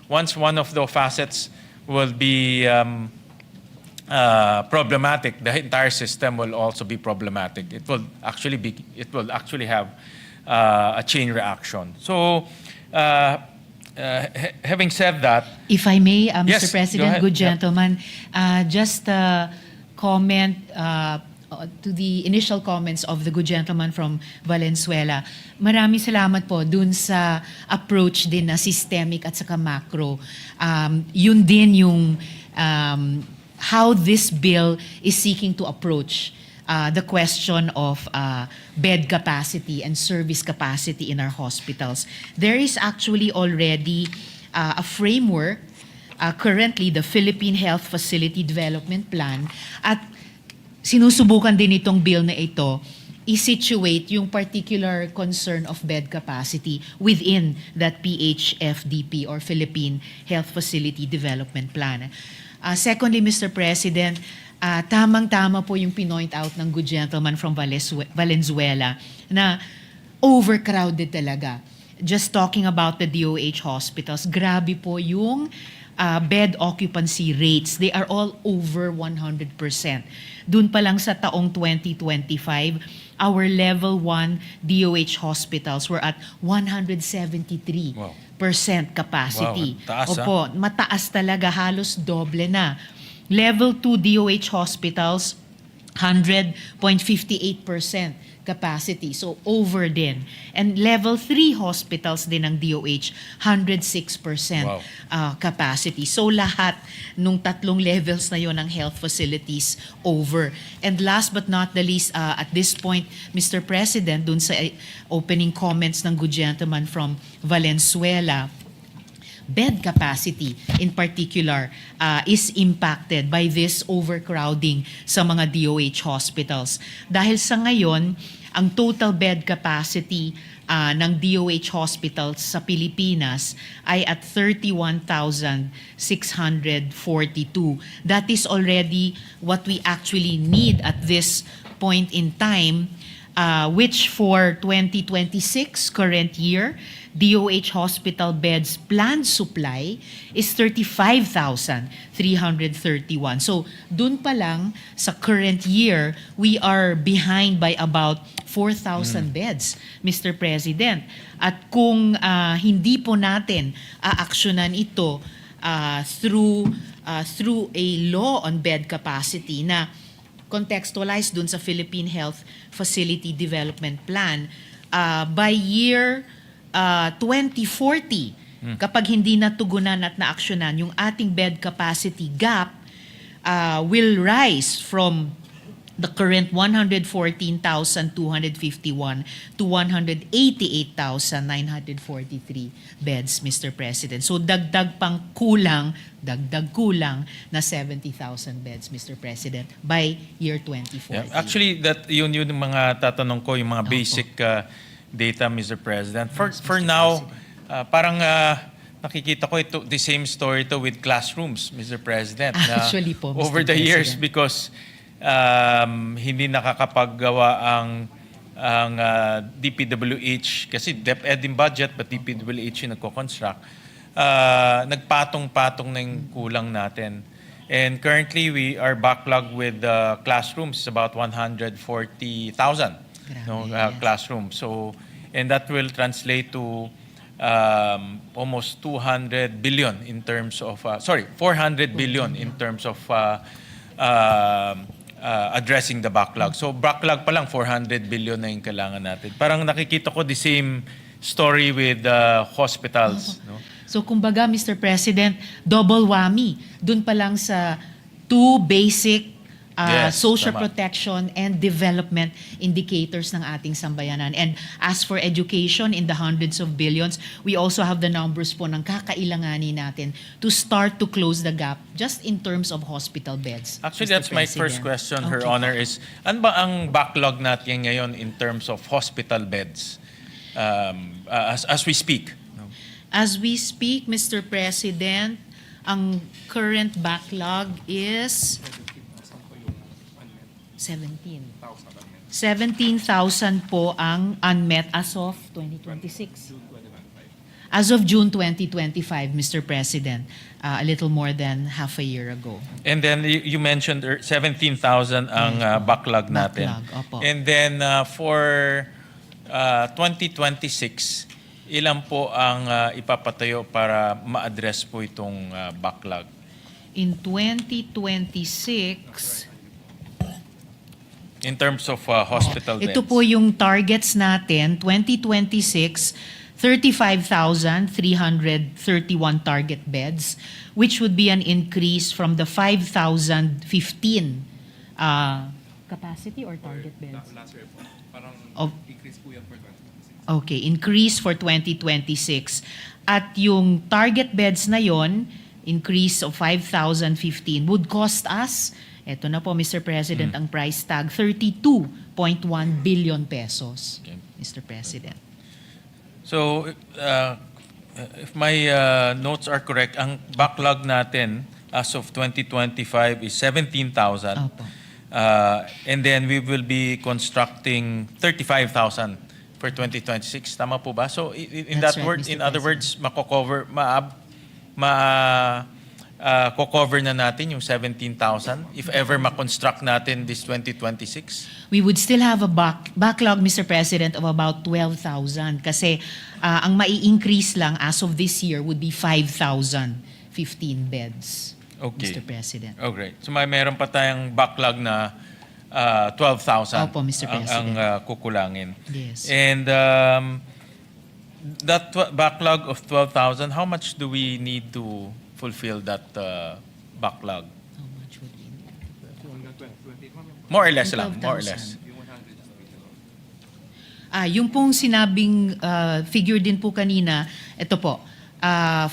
Speaker 10: Once one of the facets will be problematic, the entire system will also be problematic. It will actually have a chain reaction. So, having said that,
Speaker 16: If I may, Mr.
Speaker 10: Yes, go
Speaker 16: President,
Speaker 10: ahead.
Speaker 16: good
Speaker 10: Yep.
Speaker 16: gentleman, just comment to the initial comments of the good gentleman from Valenzuela. Maraming salamat po dun sa approach din na systemic at saka macro. Yun din yung how this bill is seeking to approach the question of bed capacity and service capacity in our hospitals. There is actually already a framework, currently the Philippine Health Facility Development Plan, at sinusubukan din itong bill na ito i-situate yung particular concern of bed capacity within that PHFDP or Philippine Health Facility Development Plan. Secondly, Mr. President, tamang-tama po yung pinoint out ng good gentleman from Valenzuela na overcrowded talaga. Just talking about the DOH hospitals, grabe po yung bed occupancy rates. They are all over 100%. Dun pa lang sa taong 2025, our level 1 DOH hospitals were at 173% capacity.
Speaker 10: Wow, taas,
Speaker 16: Opo, mataas talaga, halos doble na. Level 2 DOH hospitals 100.58% capacity. So over din. And level 3 hospitals din ng DOH, 106%
Speaker 10: Wow.
Speaker 16: capacity. So lahat nung tatlong levels na yon ng health facilities over. And last but not the least, at this point, Mr. President, dun sa opening comments ng good gentleman from Valenzuela, bed capacity in particular is impacted by this overcrowding sa mga DOH hospitals. Dahil sa ngayon, ang total bed capacity ng DOH hospitals sa Pilipinas ay at 31,642. That is already what we actually need at this point in time, which for 2026 current year, DOH hospital beds planned supply is 35,331. So dun pa lang sa current year, we are behind by about 4,000 beds, Mr. President. At kung hindi po natin aaksyonan ito through a law on bed capacity na contextualized dun sa Philippine Health Facility Development Plan, by year 2040, kapag hindi natugunan at naaksyonan, yung ating bed capacity gap will rise from the current 114,251 to 188,943 beds, Mr. President. So dagdag kulang na 70,000 beds, Mr. President, by year 2040.
Speaker 10: Yeah, actually, yun yung mga tatanong ko, yung mga basic data, Mr. President. For now, parang nakikita ko the same story with classrooms, Mr. President. Na
Speaker 16: Actually po, Mr.
Speaker 10: over the years,
Speaker 16: President.
Speaker 10: because hindi nakakapaggawa ang DPWH, kasi DepEd yung budget, but DPWH yung nagko-construct, nagpatong-patong na yung kulang natin. And currently, we are backlogged with classrooms, about 140,000 classrooms. So, and that will translate to almost 200 billion in terms of, 400 billion in terms of addressing the backlog. So backlog pa lang, 400 billion na yung kailangan natin. Parang nakikita ko the same story with hospitals. No?
Speaker 16: So kumbaga, Mr. President, double whammy. Doon pa lang sa two basic
Speaker 10: Yes,
Speaker 16: social
Speaker 10: tama.
Speaker 16: protection and development indicators ng ating sambayanan. And as for education, in the hundreds of billions, we also have the numbers po ng kakailanganin natin to start to close the gap just in terms of hospital beds.
Speaker 10: Actually,
Speaker 16: Mr.
Speaker 10: that's my first
Speaker 16: President.
Speaker 10: question, Her
Speaker 16: Okay.
Speaker 10: Honor, is ano ba ang backlog natin ngayon in terms of hospital beds as we speak? No?
Speaker 16: As we speak, Mr. President, ang current backlog is 17,000 po ang unmet as of 2026. As of June 2025, Mr. President, a little more than half a year ago.
Speaker 10: And then you mentioned 17,000 ang backlog natin.
Speaker 16: Backlog, opo.
Speaker 10: And then for 2026, ilan po ang ipapatayo para ma-address po itong backlog?
Speaker 16: In 2026,
Speaker 10: In terms of hospital beds.
Speaker 16: ito po yung targets natin, 2026, 35,331 target beds, which would be an increase from the 5,015 capacity or target beds?
Speaker 13: Last year po, parang increase po yan for 2026.
Speaker 16: Okay, increase for 2026. At yung target beds na yon, increase of 5,015 would cost us, eto na po Mr. President, ang price tag, 32.1 billion pesos, Mr. President.
Speaker 10: So, if my notes are correct, ang backlog natin as of 2025 is 17,000.
Speaker 16: Opo.
Speaker 10: And then we will be constructing 35,000 for 2026. Tama po ba? So, in
Speaker 16: That's
Speaker 10: that
Speaker 16: right,
Speaker 10: word,
Speaker 16: Mr.
Speaker 10: in other words, cover na natin yung 17,000 if ever ma-construct natin this 2026?
Speaker 16: We would still have a backlog, Mr. President, of about 12,000 kasi ang mai-increase lang as of this year would be 5,015 beds,
Speaker 10: Okay.
Speaker 16: Mr. President.
Speaker 10: Oh, great. So meron pa tayong backlog na 12,000
Speaker 16: Opo, Mr.
Speaker 10: ang
Speaker 16: President.
Speaker 10: kukulangin.
Speaker 16: Yes.
Speaker 10: And that backlog of 12,000, how much do we need to fulfill that backlog?
Speaker 16: How much would we need?
Speaker 10: More or less lang, more or
Speaker 16: 12,000.
Speaker 10: less.
Speaker 16: Yung pong sinabing figure din po kanina, ito po,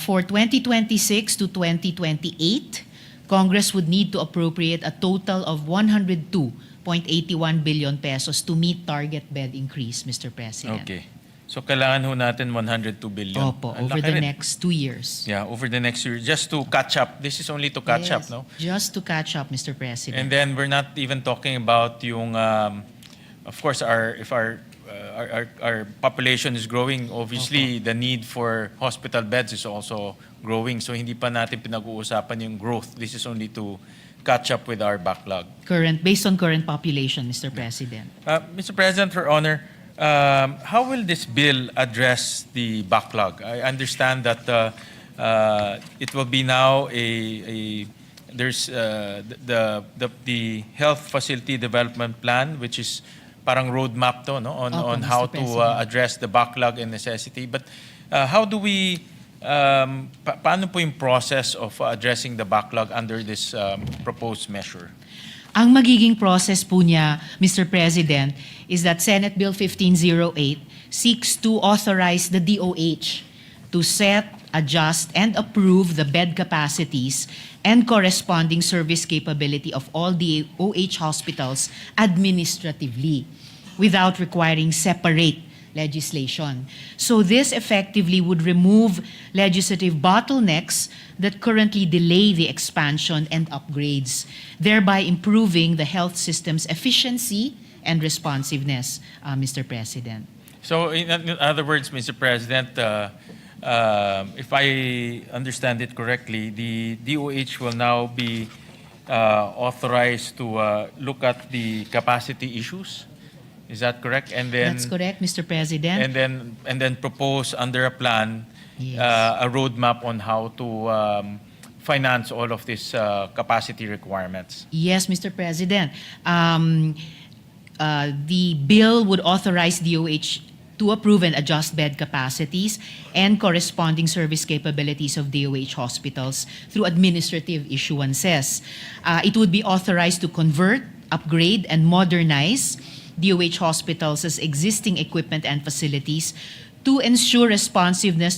Speaker 16: for 2026 to 2028, Congress would need to appropriate a total of 102.81 billion pesos to meet target bed increase, Mr. President.
Speaker 10: Okay. So kailangan ho natin 102 billion.
Speaker 16: Opo,
Speaker 10: Ang
Speaker 16: over
Speaker 10: laki
Speaker 16: the
Speaker 10: rin.
Speaker 16: next 2 years.
Speaker 10: Yeah, over the next year, just to catch up. This is only to catch up,
Speaker 16: Yes,
Speaker 10: no?
Speaker 16: Just to catch up, Mr. President.
Speaker 10: And then we're not even talking about yung, of course, if our population is growing, obviously the need for hospital beds is also growing. So hindi pa natin pinag-uusapan yung growth. This is only to catch up with our backlog.
Speaker 16: Based on current population, Mr. President.
Speaker 10: Mr. President, for honor, how will this bill address the backlog? I understand that it will be now there's the health facility development plan, which is parang roadmap to, no, on
Speaker 16: Opo,
Speaker 10: how
Speaker 16: Mr.
Speaker 10: to
Speaker 16: President.
Speaker 10: address the backlog and necessity. But how do we paano po yung process of addressing the backlog under this proposed measure?
Speaker 16: Ang magiging process po niya, Mr. President, is that Senate Bill 1508 seeks to authorize the DOH to set, adjust, and approve the bed capacities and corresponding service capability of all DOH hospitals administratively without requiring separate legislation. So this effectively would remove legislative bottlenecks that currently delay the expansion and upgrades, thereby improving the health system's efficiency and responsiveness, Mr. President.
Speaker 10: So in other words, Mr. President, if I understand it correctly, the DOH will now be authorized to look at the capacity issues. Is that correct? And then
Speaker 16: That's correct, Mr. President.
Speaker 10: and then propose under a plan
Speaker 16: Yes.
Speaker 10: a roadmap on how to finance all of these capacity requirements.
Speaker 16: Yes, Mr. President. The bill would authorize DOH to approve and adjust bed capacities and corresponding service capabilities of DOH hospitals through administrative issuances. It would be authorized to convert, upgrade, and modernize DOH hospitals' existing equipment and facilities to ensure responsiveness to